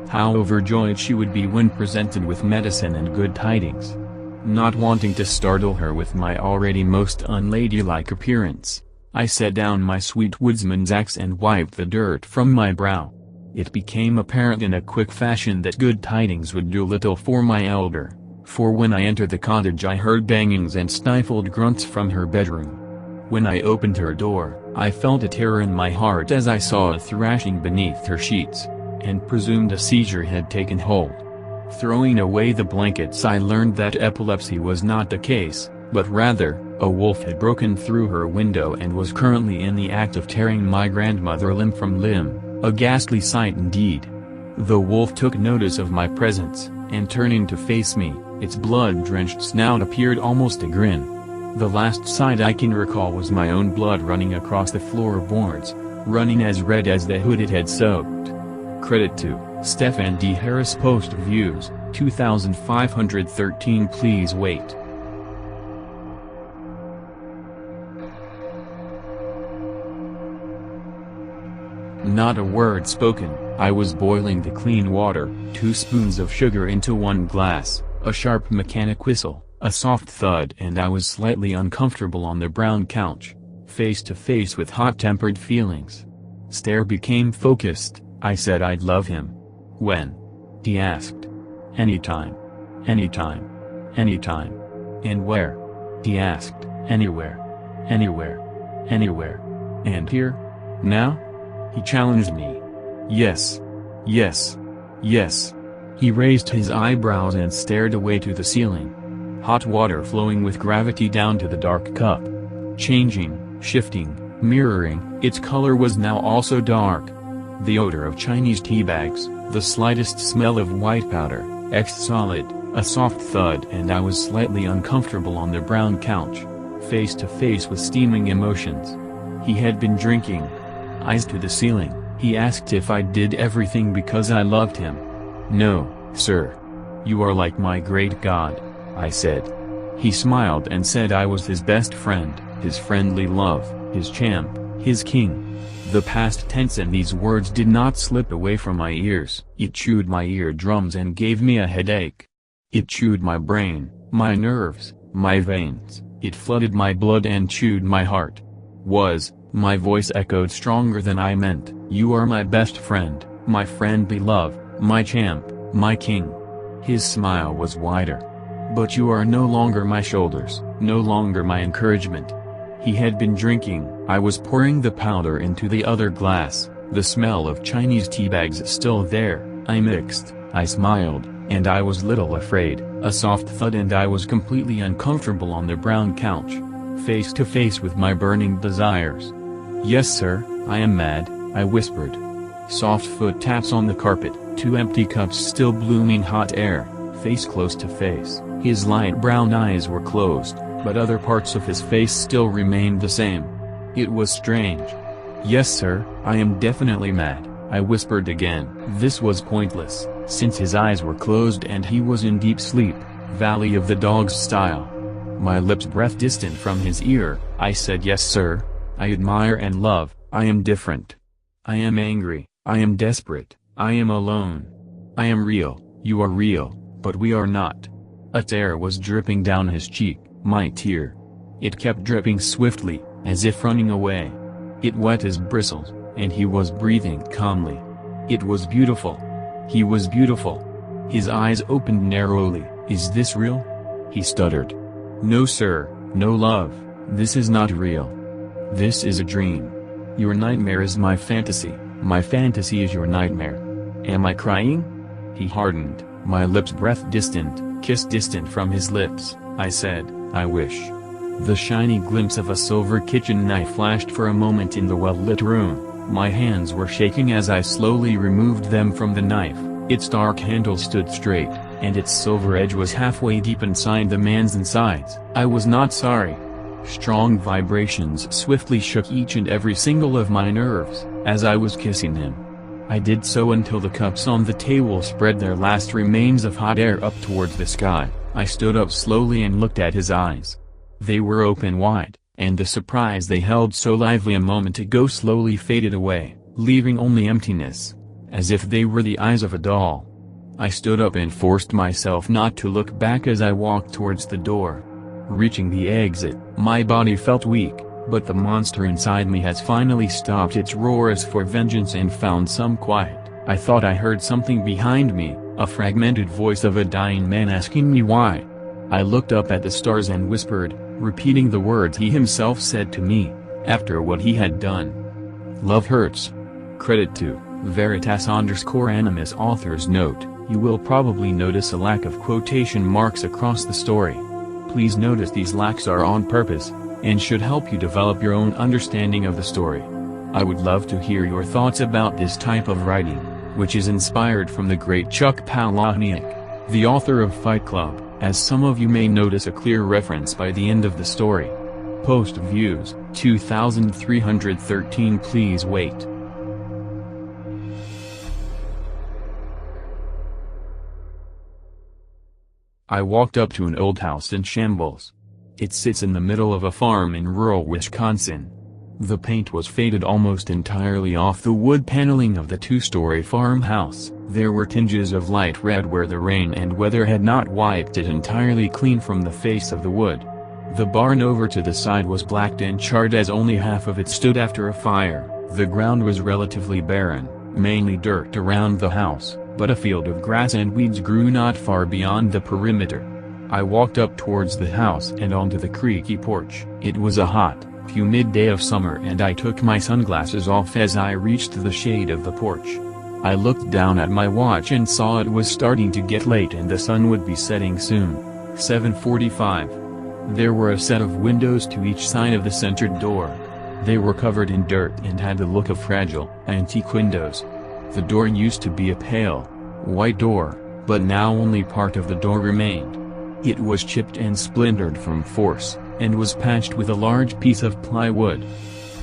How overjoyed she would be when presented with medicine and good tidings. Not wanting to startle her with my already most unladylike appearance, I set down my sweet woodsman's axe and wiped the dirt from my brow. It became apparent in a quick fashion that good tidings would do little for my elder, for when I entered the cottage I heard bangings and stifled grunts from her bedroom. When I opened her door, I felt a terror in my heart as I saw a thrashing beneath her sheets, and presumed a seizure had taken hold. Throwing away the blankets I learned that epilepsy was not the case, but rather, a wolf had broken through her window and was currently in the act of tearing my grandmother limb from limb, a ghastly sight indeed. The wolf took notice of my presence, and turning to face me, its blood-drenched snout appeared almost a grin. The last sight I can recall was my own blood running across the floorboards, running as red as the hood it had soaked. Credit to Stephen D. Harris. Post views, 2,513. Please wait. Not a word spoken. I was boiling the clean water, 2 spoons of sugar into 1 glass, a sharp mechanic whistle, a soft thud, and I was slightly uncomfortable on the brown couch, face to face with hot-tempered feelings. Stare became focused. I said I'd love him. When? He asked. Anytime. Anytime. Anytime. And where? He asked. Anywhere. Anywhere. Anywhere. And here? Now? He challenged me. Yes. Yes. Yes. He raised his eyebrows and stared away to the ceiling. Hot water flowing with gravity down to the dark cup. Changing, shifting, mirroring, its color was now also dark. The odor of Chinese tea bags, the slightest smell of white powder, solid, a soft thud, and I was slightly uncomfortable on the brown couch, face to face with steaming emotions. He had been drinking. Eyes to the ceiling, he asked if I did everything because I loved him. No, sir. You are like my great God, I said. He smiled and said I was his best friend, his friendly love, his champ, his king. The past tense and these words did not slip away from my ears. It chewed my eardrums and gave me a headache. It chewed my brain, my nerves, my veins, it flooded my blood and chewed my heart. My voice echoed stronger than I meant. You are my best friend, my friend beloved, my champ, my king. His smile was wider. But you are no longer my shoulders, no longer my encouragement. He had been drinking. I was pouring the powder into the other glass, the smell of Chinese tea bags still there. I mixed, I smiled, and I was little afraid. A soft thud and I was completely uncomfortable on the brown couch, face to face with my burning desires. Yes sir, I am mad, I whispered. Soft foot taps on the carpet, 2 empty cups still blooming hot air, face close to face. His light brown eyes were closed, but other parts of his face still remained the same. It was strange. Yes sir, I am definitely mad, I whispered again. This was pointless, since his eyes were closed and he was in deep sleep, Valley of the Dogs style. My lips breath distant from his ear, I said yes sir, I admire and love, I am different. I am angry, I am desperate, I am alone. I am real, you are real, but we are not. A tear was dripping down his cheek, my tear. It kept dripping swiftly, as if running away. It wet his bristles, and he was breathing calmly. It was beautiful. He was beautiful. His eyes opened narrowly. "Is this real?" he stuttered. "No sir, no love, this is not real. This is a dream. Your nightmare is my fantasy is your nightmare." "Am I crying?" He hardened, my lips breath distant, kiss distant from his lips. I said, "I wish." The shiny glimpse of a silver kitchen knife flashed for a moment in the well-lit room. My hands were shaking as I slowly removed them from the knife. Its dark handle stood straight, and its silver edge was halfway deep inside the man's insides. I was not sorry. Strong vibrations swiftly shook each and every single of my nerves, as I was kissing him. I did so until the cups on the table spread their last remains of hot air up towards the sky. I stood up slowly and looked at his eyes. They were open wide, and the surprise they held so lively a moment ago slowly faded away, leaving only emptiness, as if they were the eyes of a doll. I stood up and forced myself not to look back as I walked towards the door. Reaching the exit, my body felt weak, but the monster inside me has finally stopped its roars for vengeance and found some quiet. I thought I heard something behind me, a fragmented voice of a dying man asking me why. I looked up at the stars and whispered, repeating the words he himself said to me, after what he had done. "Love hurts." Credit to Veritas_Animus author's note. You will probably notice a lack of quotation marks across the story. Please notice these lacks are on purpose, and should help you develop your own understanding of the story. I would love to hear your thoughts about this type of writing, which is inspired from the great Chuck Palahniuk, the author of Fight Club, as some of you may notice a clear reference by the end of the story. Post views, 2313. Please wait. I walked up to an old house in shambles. It sits in the middle of a farm in rural Wisconsin. The paint was faded almost entirely off the wood paneling of the two-story farmhouse. There were tinges of light red where the rain and weather had not wiped it entirely clean from the face of the wood. The barn over to the side was blacked and charred as only half of it stood after a fire. The ground was relatively barren, mainly dirt around the house, but a field of grass and weeds grew not far beyond the perimeter. I walked up towards the house and onto the creaky porch. It was a hot, humid day of summer and I took my sunglasses off as I reached the shade of the porch. I looked down at my watch and saw it was starting to get late and the sun would be setting soon. 7:45. There were a set of windows to each side of the centered door. They were covered in dirt and had the look of fragile, antique windows. The door used to be a pale, white door, but now only part of the door remained. It was chipped and splintered from force, and was patched with a large piece of plywood.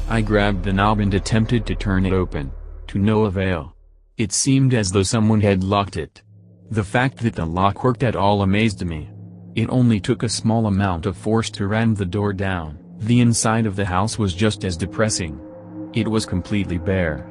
I grabbed the knob and attempted to turn it open, to no avail. It seemed as though someone had locked it. The fact that the lock worked at all amazed me. It only took a small amount of force to ram the door down. The inside of the house was just as depressing. It was completely bare.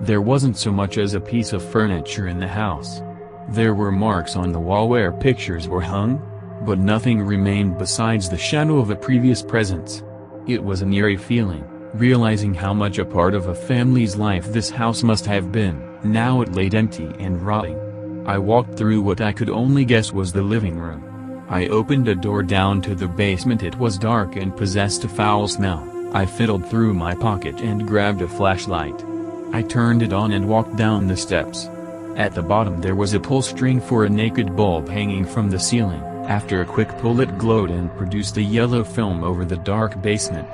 There wasn't so much as a piece of furniture in the house. There were marks on the wall where pictures were hung, but nothing remained besides the shadow of a previous presence. It was an eerie feeling, realizing how much a part of a family's life this house must have been. Now it laid empty and rotting. I walked through what I could only guess was the living room. I opened a door down to the basement. It was dark and possessed a foul smell. I fiddled through my pocket and grabbed a flashlight. I turned it on and walked down the steps. At the bottom there was a pull string for a naked bulb hanging from the ceiling. After a quick pull it glowed and produced a yellow film over the dark basement.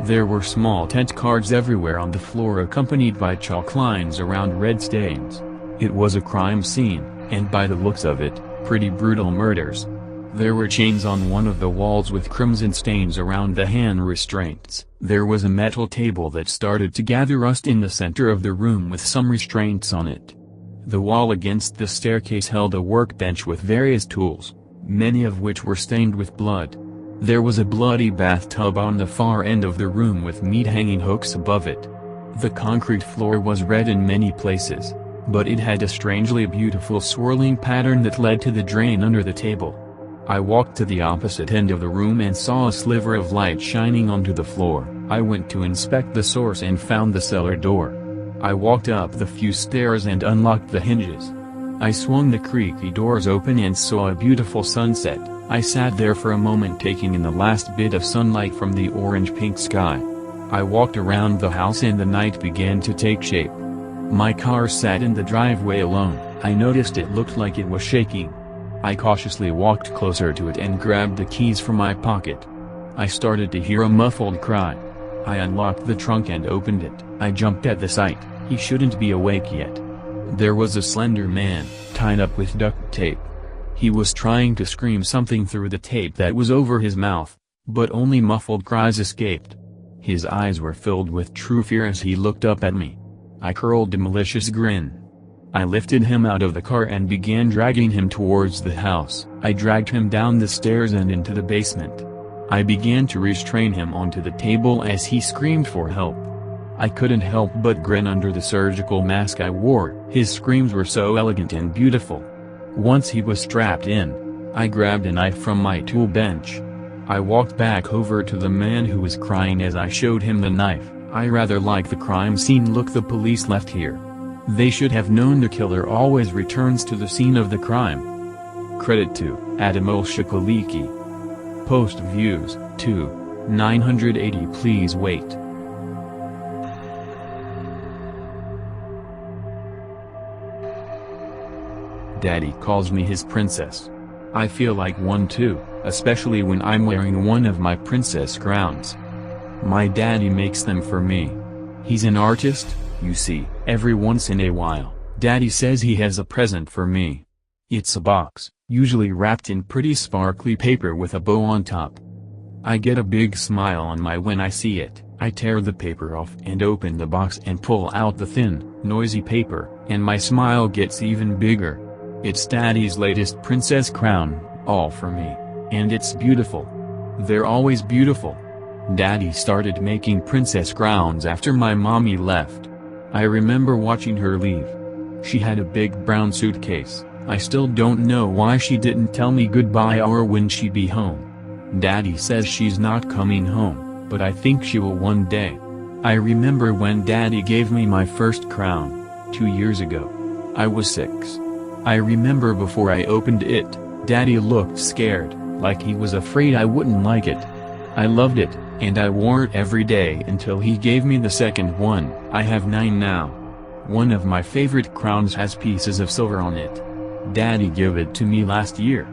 There were small tent cards everywhere on the floor accompanied by chalk lines around red stains. It was a crime scene, and by the looks of it, pretty brutal murders. There were chains on one of the walls with crimson stains around the hand restraints. There was a metal table that started to gather rust in the center of the room with some restraints on it. The wall against the staircase held a workbench with various tools, many of which were stained with blood. There was a bloody bathtub on the far end of the room with meat-hanging hooks above it. The concrete floor was red in many places, but it had a strangely beautiful swirling pattern that led to the drain under the table. I walked to the opposite end of the room and saw a sliver of light shining onto the floor. I went to inspect the source and found the cellar door. I walked up the few stairs and unlocked the hinges. I swung the creaky doors open and saw a beautiful sunset. I sat there for a moment taking in the last bit of sunlight from the orange-pink sky. I walked around the house and the night began to take shape. My car sat in the driveway alone. I noticed it looked like it was shaking. I cautiously walked closer to it and grabbed the keys from my pocket. I started to hear a muffled cry. I unlocked the trunk and opened it. I jumped at the sight. He shouldn't be awake yet. There was a slender man, tied up with duct tape. He was trying to scream something through the tape that was over his mouth, but only muffled cries escaped. His eyes were filled with true fear as he looked up at me. I curled a malicious grin. I lifted him out of the car and began dragging him towards the house. I dragged him down the stairs and into the basement. I began to restrain him onto the table as he screamed for help. I couldn't help but grin under the surgical mask I wore. His screams were so elegant and beautiful. Once he was strapped in, I grabbed a knife from my tool bench. I walked back over to the man who was crying as I showed him the knife. I rather like the crime scene look the police left here. They should have known the killer always returns to the scene of the crime. Credit to Adamol Shikoliki. Post views 2,980. Please wait. Daddy calls me his princess. I feel like one too, especially when I'm wearing one of my princess crowns. My daddy makes them for me. He's an artist, you see. Every once in a while, Daddy says he has a present for me. It's a box, usually wrapped in pretty sparkly paper with a bow on top. I get a big smile on my when I see it. I tear the paper off and open the box and pull out the thin, noisy paper, and my smile gets even bigger. It's Daddy's latest princess crown, all for me. And it's beautiful. They're always beautiful. Daddy started making princess crowns after my mommy left. I remember watching her leave. She had a big brown suitcase. I still don't know why she didn't tell me goodbye or when she'd be home. Daddy says she's not coming home, but I think she will one day. I remember when Daddy gave me my first crown, 2 years ago. I was 6. I remember before I opened it, Daddy looked scared, like he was afraid I wouldn't like it. I loved it, and I wore it every day until he gave me the second one. I have 9 now. One of my favorite crowns has pieces of silver on it. Daddy gave it to me last year.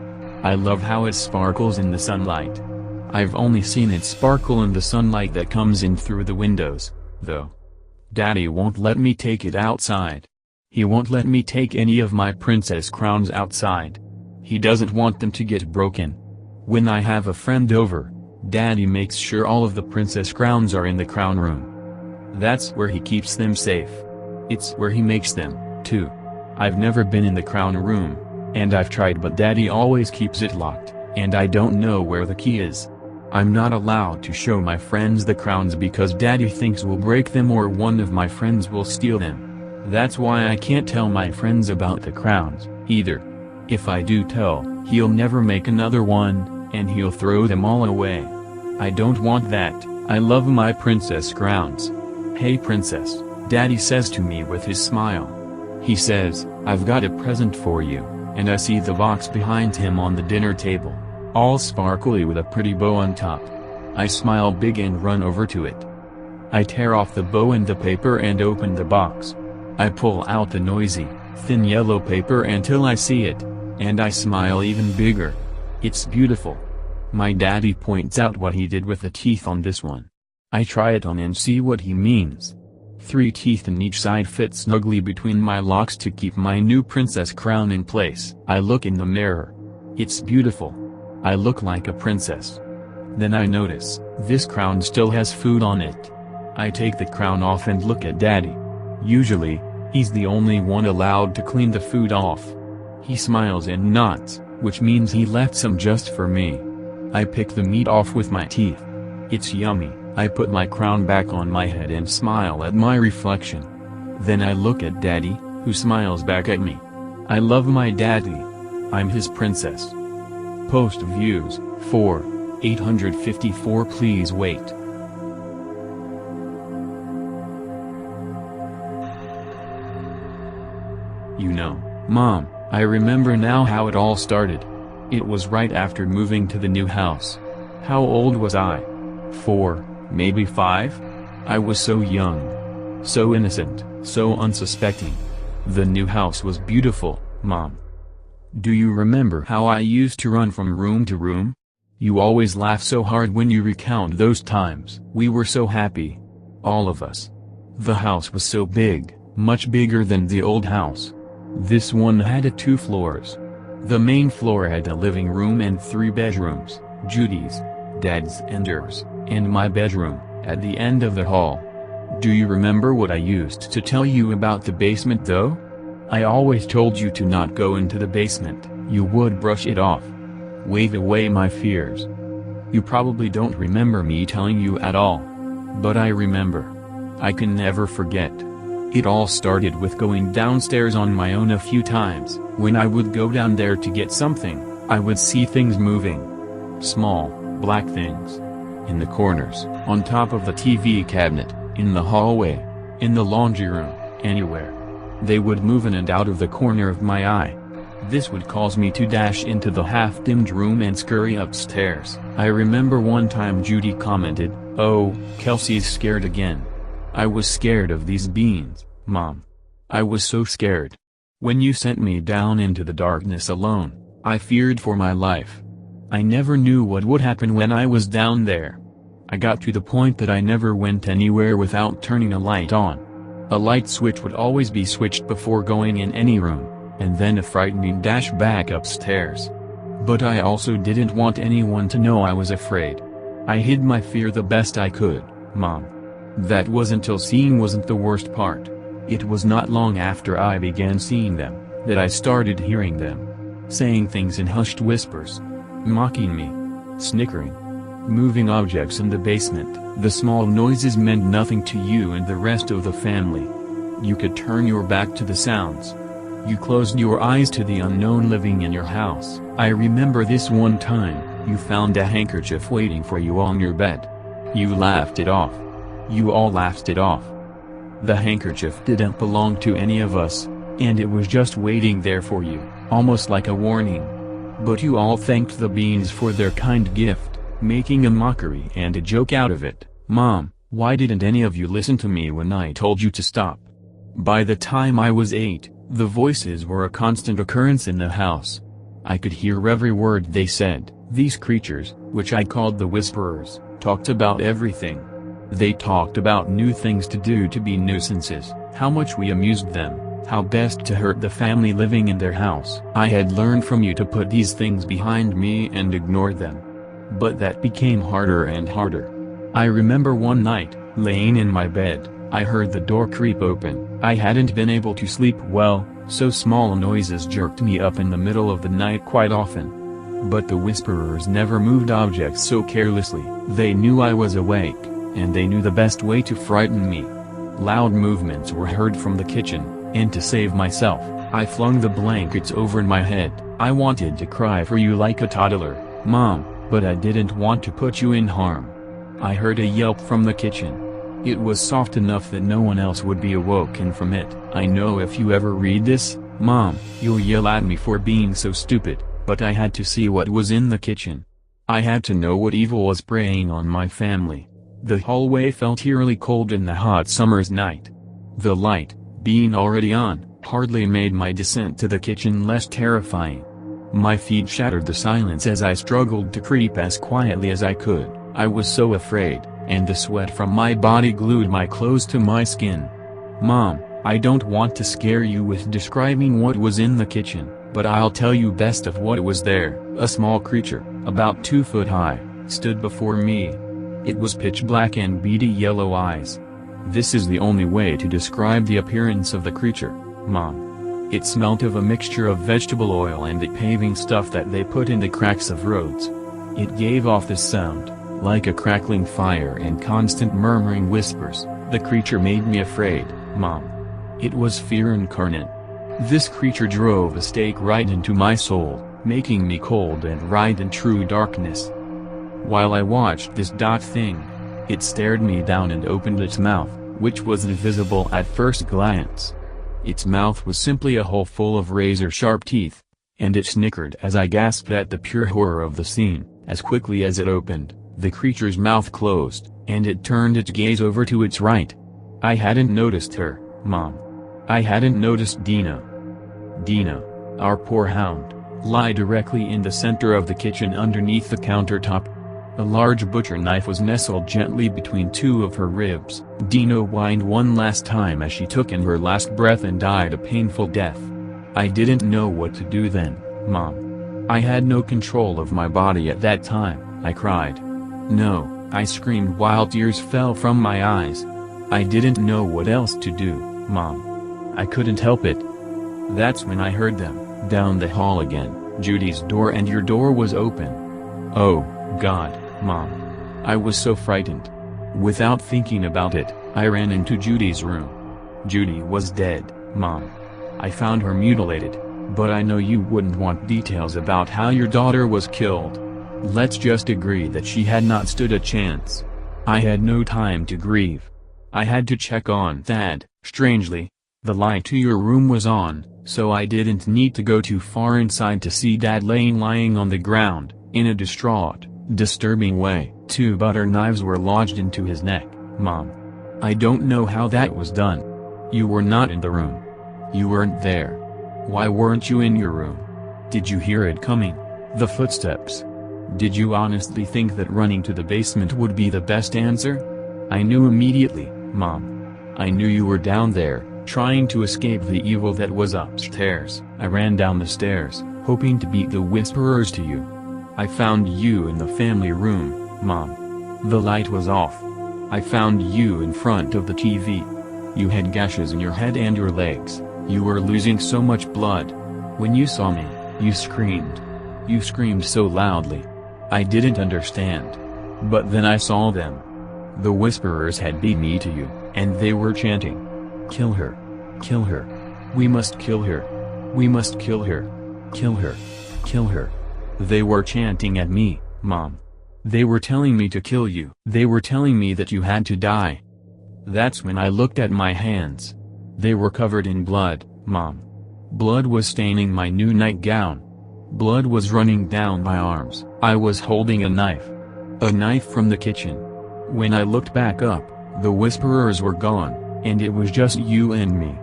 I love how it sparkles in the sunlight. I've only seen it sparkle in the sunlight that comes in through the windows, though. Daddy won't let me take it outside. He won't let me take any of my princess crowns outside. He doesn't want them to get broken. When I have a friend over, Daddy makes sure all of the princess crowns are in the crown room. That's where he keeps them safe. It's where he makes them, too. I've never been in the crown room, and I've tried, but Daddy always keeps it locked, and I don't know where the key is. I'm not allowed to show my friends the crowns because Daddy thinks we'll break them or one of my friends will steal them. That's why I can't tell my friends about the crowns, either. If I do tell, he'll never make another one, and he'll throw them all away. I don't want that. I love my princess crowns. Hey princess, Daddy says to me with his smile. He says, I've got a present for you, and I see the box behind him on the dinner table, all sparkly with a pretty bow on top. I smile big and run over to it. I tear off the bow and the paper and open the box. I pull out the noisy, thin yellow paper until I see it, and I smile even bigger. It's beautiful. My daddy points out what he did with the teeth on this one. I try it on and see what he means. 3 teeth in each side fit snugly between my locks to keep my new princess crown in place. I look in the mirror. It's beautiful. I look like a princess. Then I notice, this crown still has food on it. I take the crown off and look at Daddy. Usually, he's the only one allowed to clean the food off. He smiles and nods, which means he left some just for me. I pick the meat off with my teeth. It's yummy. I put my crown back on my head and smile at my reflection. Then I look at Daddy, who smiles back at me. I love my daddy. I'm his princess. Post views, 4. 854. Please wait. You know, Mom, I remember now how it all started. It was right after moving to the new house. How old was I? 4, maybe 5? I was so young. So innocent, so unsuspecting. The new house was beautiful, Mom. Do you remember how I used to run from room to room? You always laugh so hard when you recount those times. We were so happy. All of us. The house was so big, much bigger than the old house. This one had 2 floors. The main floor had a living room and 3 bedrooms, Judy's, Dad's and hers, and my bedroom, at the end of the hall. Do you remember what I used to tell you about the basement though? I always told you to not go into the basement. You would brush it off. Wave away my fears. You probably don't remember me telling you at all. But I remember. I can never forget. It all started with going downstairs on my own a few times. When I would go down there to get something, I would see things moving. Small, black things. In the corners, on top of the TV cabinet, in the hallway, in the laundry room, anywhere. They would move in and out of the corner of my eye. This would cause me to dash into the half-dimmed room and scurry upstairs. I remember one time Judy commented, "Oh, Kelsey's scared again." I was scared of these beans, Mom. I was so scared. When you sent me down into the darkness alone, I feared for my life. I never knew what would happen when I was down there. I got to the point that I never went anywhere without turning a light on. A light switch would always be switched before going in any room, and then a frightening dash back upstairs. But I also didn't want anyone to know I was afraid. I hid my fear the best I could, Mom. That was until seeing wasn't the worst part. It was not long after I began seeing them, that I started hearing them. Saying things in hushed whispers. Mocking me. Snickering. Moving objects in the basement. The small noises meant nothing to you and the rest of the family. You could turn your back to the sounds. You closed your eyes to the unknown living in your house. I remember this one time, you found a handkerchief waiting for you on your bed. You laughed it off. You all laughed it off. The handkerchief didn't belong to any of us, and it was just waiting there for you, almost like a warning. But you all thanked the beans for their kind gift, making a mockery and a joke out of it. Mom, why didn't any of you listen to me when I told you to stop? By the time I was 8, the voices were a constant occurrence in the house. I could hear every word they said. These creatures, which I called the Whisperers, talked about everything. They talked about new things to do to be nuisances, how much we amused them, how best to hurt the family living in their house. I had learned from you to put these things behind me and ignore them. But that became harder and harder. I remember one night, laying in my bed, I heard the door creak open. I hadn't been able to sleep well, so small noises jerked me up in the middle of the night quite often. But the Whisperers never moved objects so carelessly. They knew I was awake, and they knew the best way to frighten me. Loud movements were heard from the kitchen, and to save myself, I flung the blankets over my head. I wanted to cry for you like a toddler, Mom, but I didn't want to put you in harm. I heard a yelp from the kitchen. It was soft enough that no one else would be awoken from it. I know if you ever read this, Mom, you'll yell at me for being so stupid, but I had to see what was in the kitchen. I had to know what evil was preying on my family. The hallway felt eerily cold in the hot summer's night. The light, being already on, hardly made my descent to the kitchen less terrifying. My feet shattered the silence as I struggled to creep as quietly as I could. I was so afraid, and the sweat from my body glued my clothes to my skin. Mom, I don't want to scare you with describing what was in the kitchen, but I'll tell you best of what was there. A small creature, about 2 foot high, stood before me. It was pitch black and beady yellow eyes. This is the only way to describe the appearance of the creature, Mom. It smelt of a mixture of vegetable oil and the paving stuff that they put in the cracks of roads. It gave off this sound, like a crackling fire and constant murmuring whispers. The creature made me afraid, Mom. It was fear incarnate. This creature drove a stake right into my soul. making me cold and right in true darkness. While I watched this thing, it stared me down and opened its mouth, which was invisible at first glance. Its mouth was simply a hole full of razor-sharp teeth, and it snickered as I gasped at the pure horror of the scene. As quickly as it opened, the creature's mouth closed, and it turned its gaze over to its right. I hadn't noticed her, Mom. I hadn't noticed Dina. Dina, our poor hound, lay directly in the center of the kitchen underneath the countertop. A large butcher knife was nestled gently between two of her ribs. Dina whined one last time as she took in her last breath and died a painful death. I didn't know what to do then, Mom. I had no control of my body at that time. I cried. No, I screamed while tears fell from my eyes. I didn't know what else to do, Mom. I couldn't help it. That's when I heard them, down the hall again. Judy's door and your door was open. Oh, God, Mom. I was so frightened. Without thinking about it, I ran into Judy's room. Judy was dead, Mom. I found her mutilated, but I know you wouldn't want details about how your daughter was killed. Let's just agree that she had not stood a chance. I had no time to grieve. I had to check on Thad. Strangely, the light to your room was on, so I didn't need to go too far inside to see Dad lying on the ground, in a distraught, disturbing way. 2 butter knives were lodged into his neck, Mom. I don't know how that was done. You were not in the room. You weren't there. Why weren't you in your room? Did you hear it coming? The footsteps? Did you honestly think that running to the basement would be the best answer? I knew immediately, Mom. I knew you were down there, trying to escape the evil that was upstairs. I ran down the stairs, hoping to beat the whisperers to you. I found you in the family room, Mom. The light was off. I found you in front of the TV. You had gashes in your head and your legs. You were losing so much blood. When you saw me, you screamed. You screamed so loudly. I didn't understand. But then I saw them. The whisperers had beat me to you, and they were chanting. Kill her. Kill her. We must kill her. We must kill her. Kill her. Kill her. They were chanting at me, Mom. They were telling me to kill you. They were telling me that you had to die. That's when I looked at my hands. They were covered in blood, Mom. Blood was staining my new nightgown. Blood was running down my arms. I was holding a knife. A knife from the kitchen. When I looked back up, the whisperers were gone, and it was just you and me.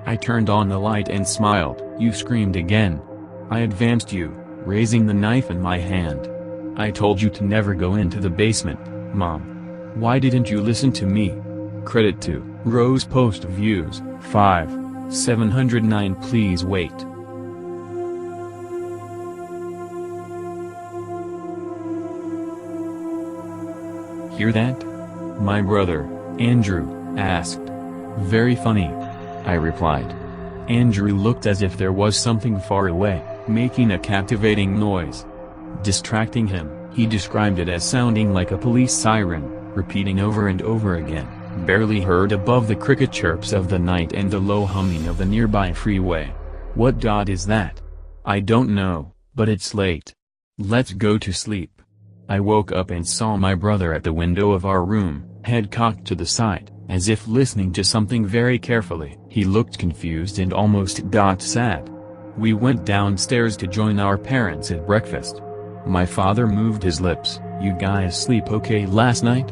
I turned on the light and smiled. You screamed again. I advanced you, raising the knife in my hand. I told you to never go into the basement, Mom. Why didn't you listen to me? Credit to Rose Post Views, 5,709. Please wait. Hear that? My brother, Andrew, asked. Very funny. I replied. Andrew looked as if there was something far away, making a captivating noise. Distracting him, he described it as sounding like a police siren, repeating over and over again, barely heard above the cricket chirps of the night and the low humming of the nearby freeway. What is that? I don't know, but it's late. Let's go to sleep. I woke up and saw my brother at the window of our room, head cocked to the side, as if listening to something very carefully. He looked confused and almost sad. We went downstairs to join our parents at breakfast. My father moved his lips. You guys sleep okay last night?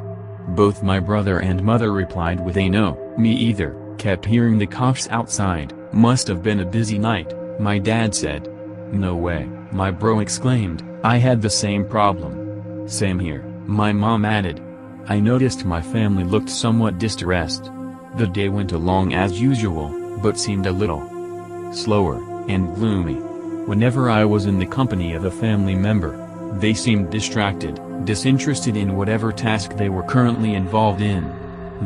Both my brother and mother replied with a no. Me either. Kept hearing the coughs outside. Must have been a busy night, my dad said. No way, my bro exclaimed. I had the same problem. Same here, my mom added. I noticed my family looked somewhat distressed. The day went along as usual, but seemed a little slower and gloomy. Whenever I was in the company of a family member, they seemed distracted, disinterested in whatever task they were currently involved in.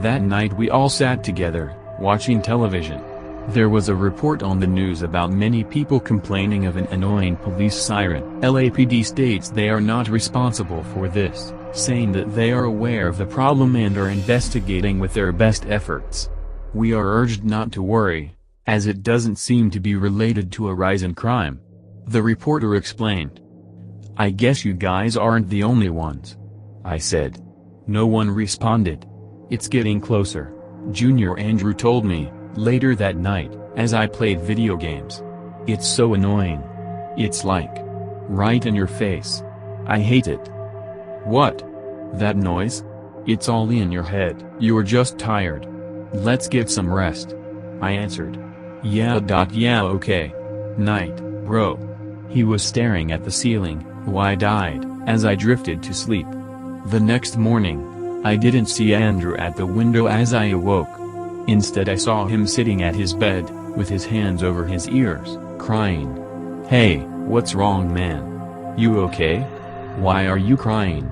That night we all sat together, watching television. There was a report on the news about many people complaining of an annoying police siren. LAPD states they are not responsible for this, saying that they are aware of the problem and are investigating with their best efforts. We are urged not to worry, as it doesn't seem to be related to a rise in crime. The reporter explained. "I guess you guys aren't the only ones," I said. No one responded. "It's getting closer," Junior Andrew told me, later that night, as I played video games. "It's so annoying. It's like right in your face. I hate it." "What? That noise? It's all in your head. You're just tired. Let's get some rest," I answered. Yeah, okay. Night, bro." He was staring at the ceiling, wide-eyed, as I drifted to sleep. The next morning, I didn't see Andrew at the window as I awoke. Instead I saw him sitting at his bed, with his hands over his ears, crying. "Hey, what's wrong, man? You okay? Why are you crying?"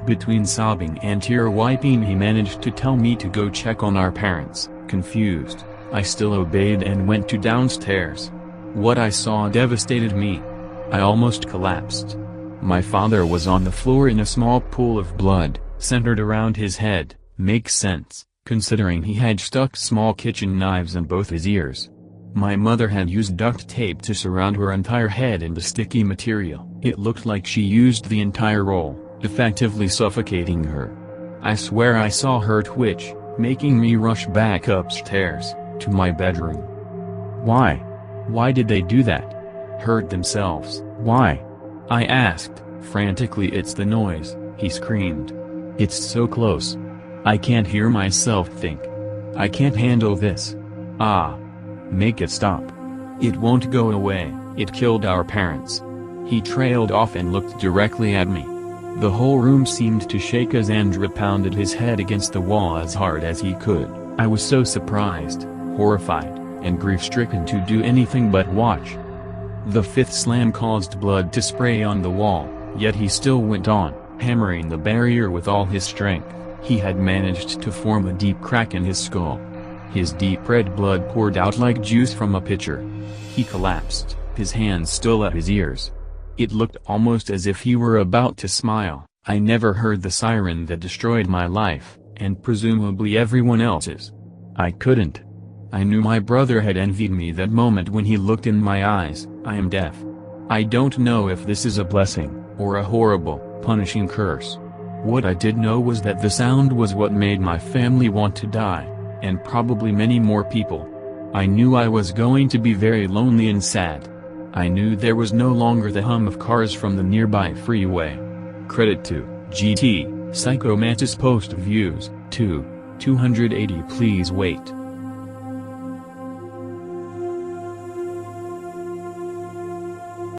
Between sobbing and tear-wiping he managed to tell me to go check on our parents. Confused, I still obeyed and went to downstairs. What I saw devastated me. I almost collapsed. My father was on the floor in a small pool of blood, centered around his head. Makes sense, considering he had stuck small kitchen knives in both his ears. My mother had used duct tape to surround her entire head in the sticky material. It looked like she used the entire roll, effectively suffocating her. I swear I saw her twitch, making me rush back upstairs, to my bedroom. Why? Why did they do that? Hurt themselves? Why? I asked, frantically. "It's the noise," he screamed. "It's so close. I can't hear myself think. I can't handle this. Make it stop. It won't go away. It killed our parents." He trailed off and looked directly at me. The whole room seemed to shake as Andrew pounded his head against the wall as hard as he could. I was so surprised, horrified, and grief-stricken to do anything but watch. The fifth slam caused blood to spray on the wall, yet he still went on, hammering the barrier with all his strength. He had managed to form a deep crack in his skull. His deep red blood poured out like juice from a pitcher. He collapsed, his hands still at his ears. It looked almost as if he were about to smile. I never heard the siren that destroyed my life, and presumably everyone else's. I couldn't. I knew my brother had envied me that moment when he looked in my eyes. I am deaf. I don't know if this is a blessing, or a horrible, punishing curse. What I did know was that the sound was what made my family want to die, and probably many more people. I knew I was going to be very lonely and sad. I knew there was no longer the hum of cars from the nearby freeway. Credit to GT, Psychomantis post views, 280. Please wait.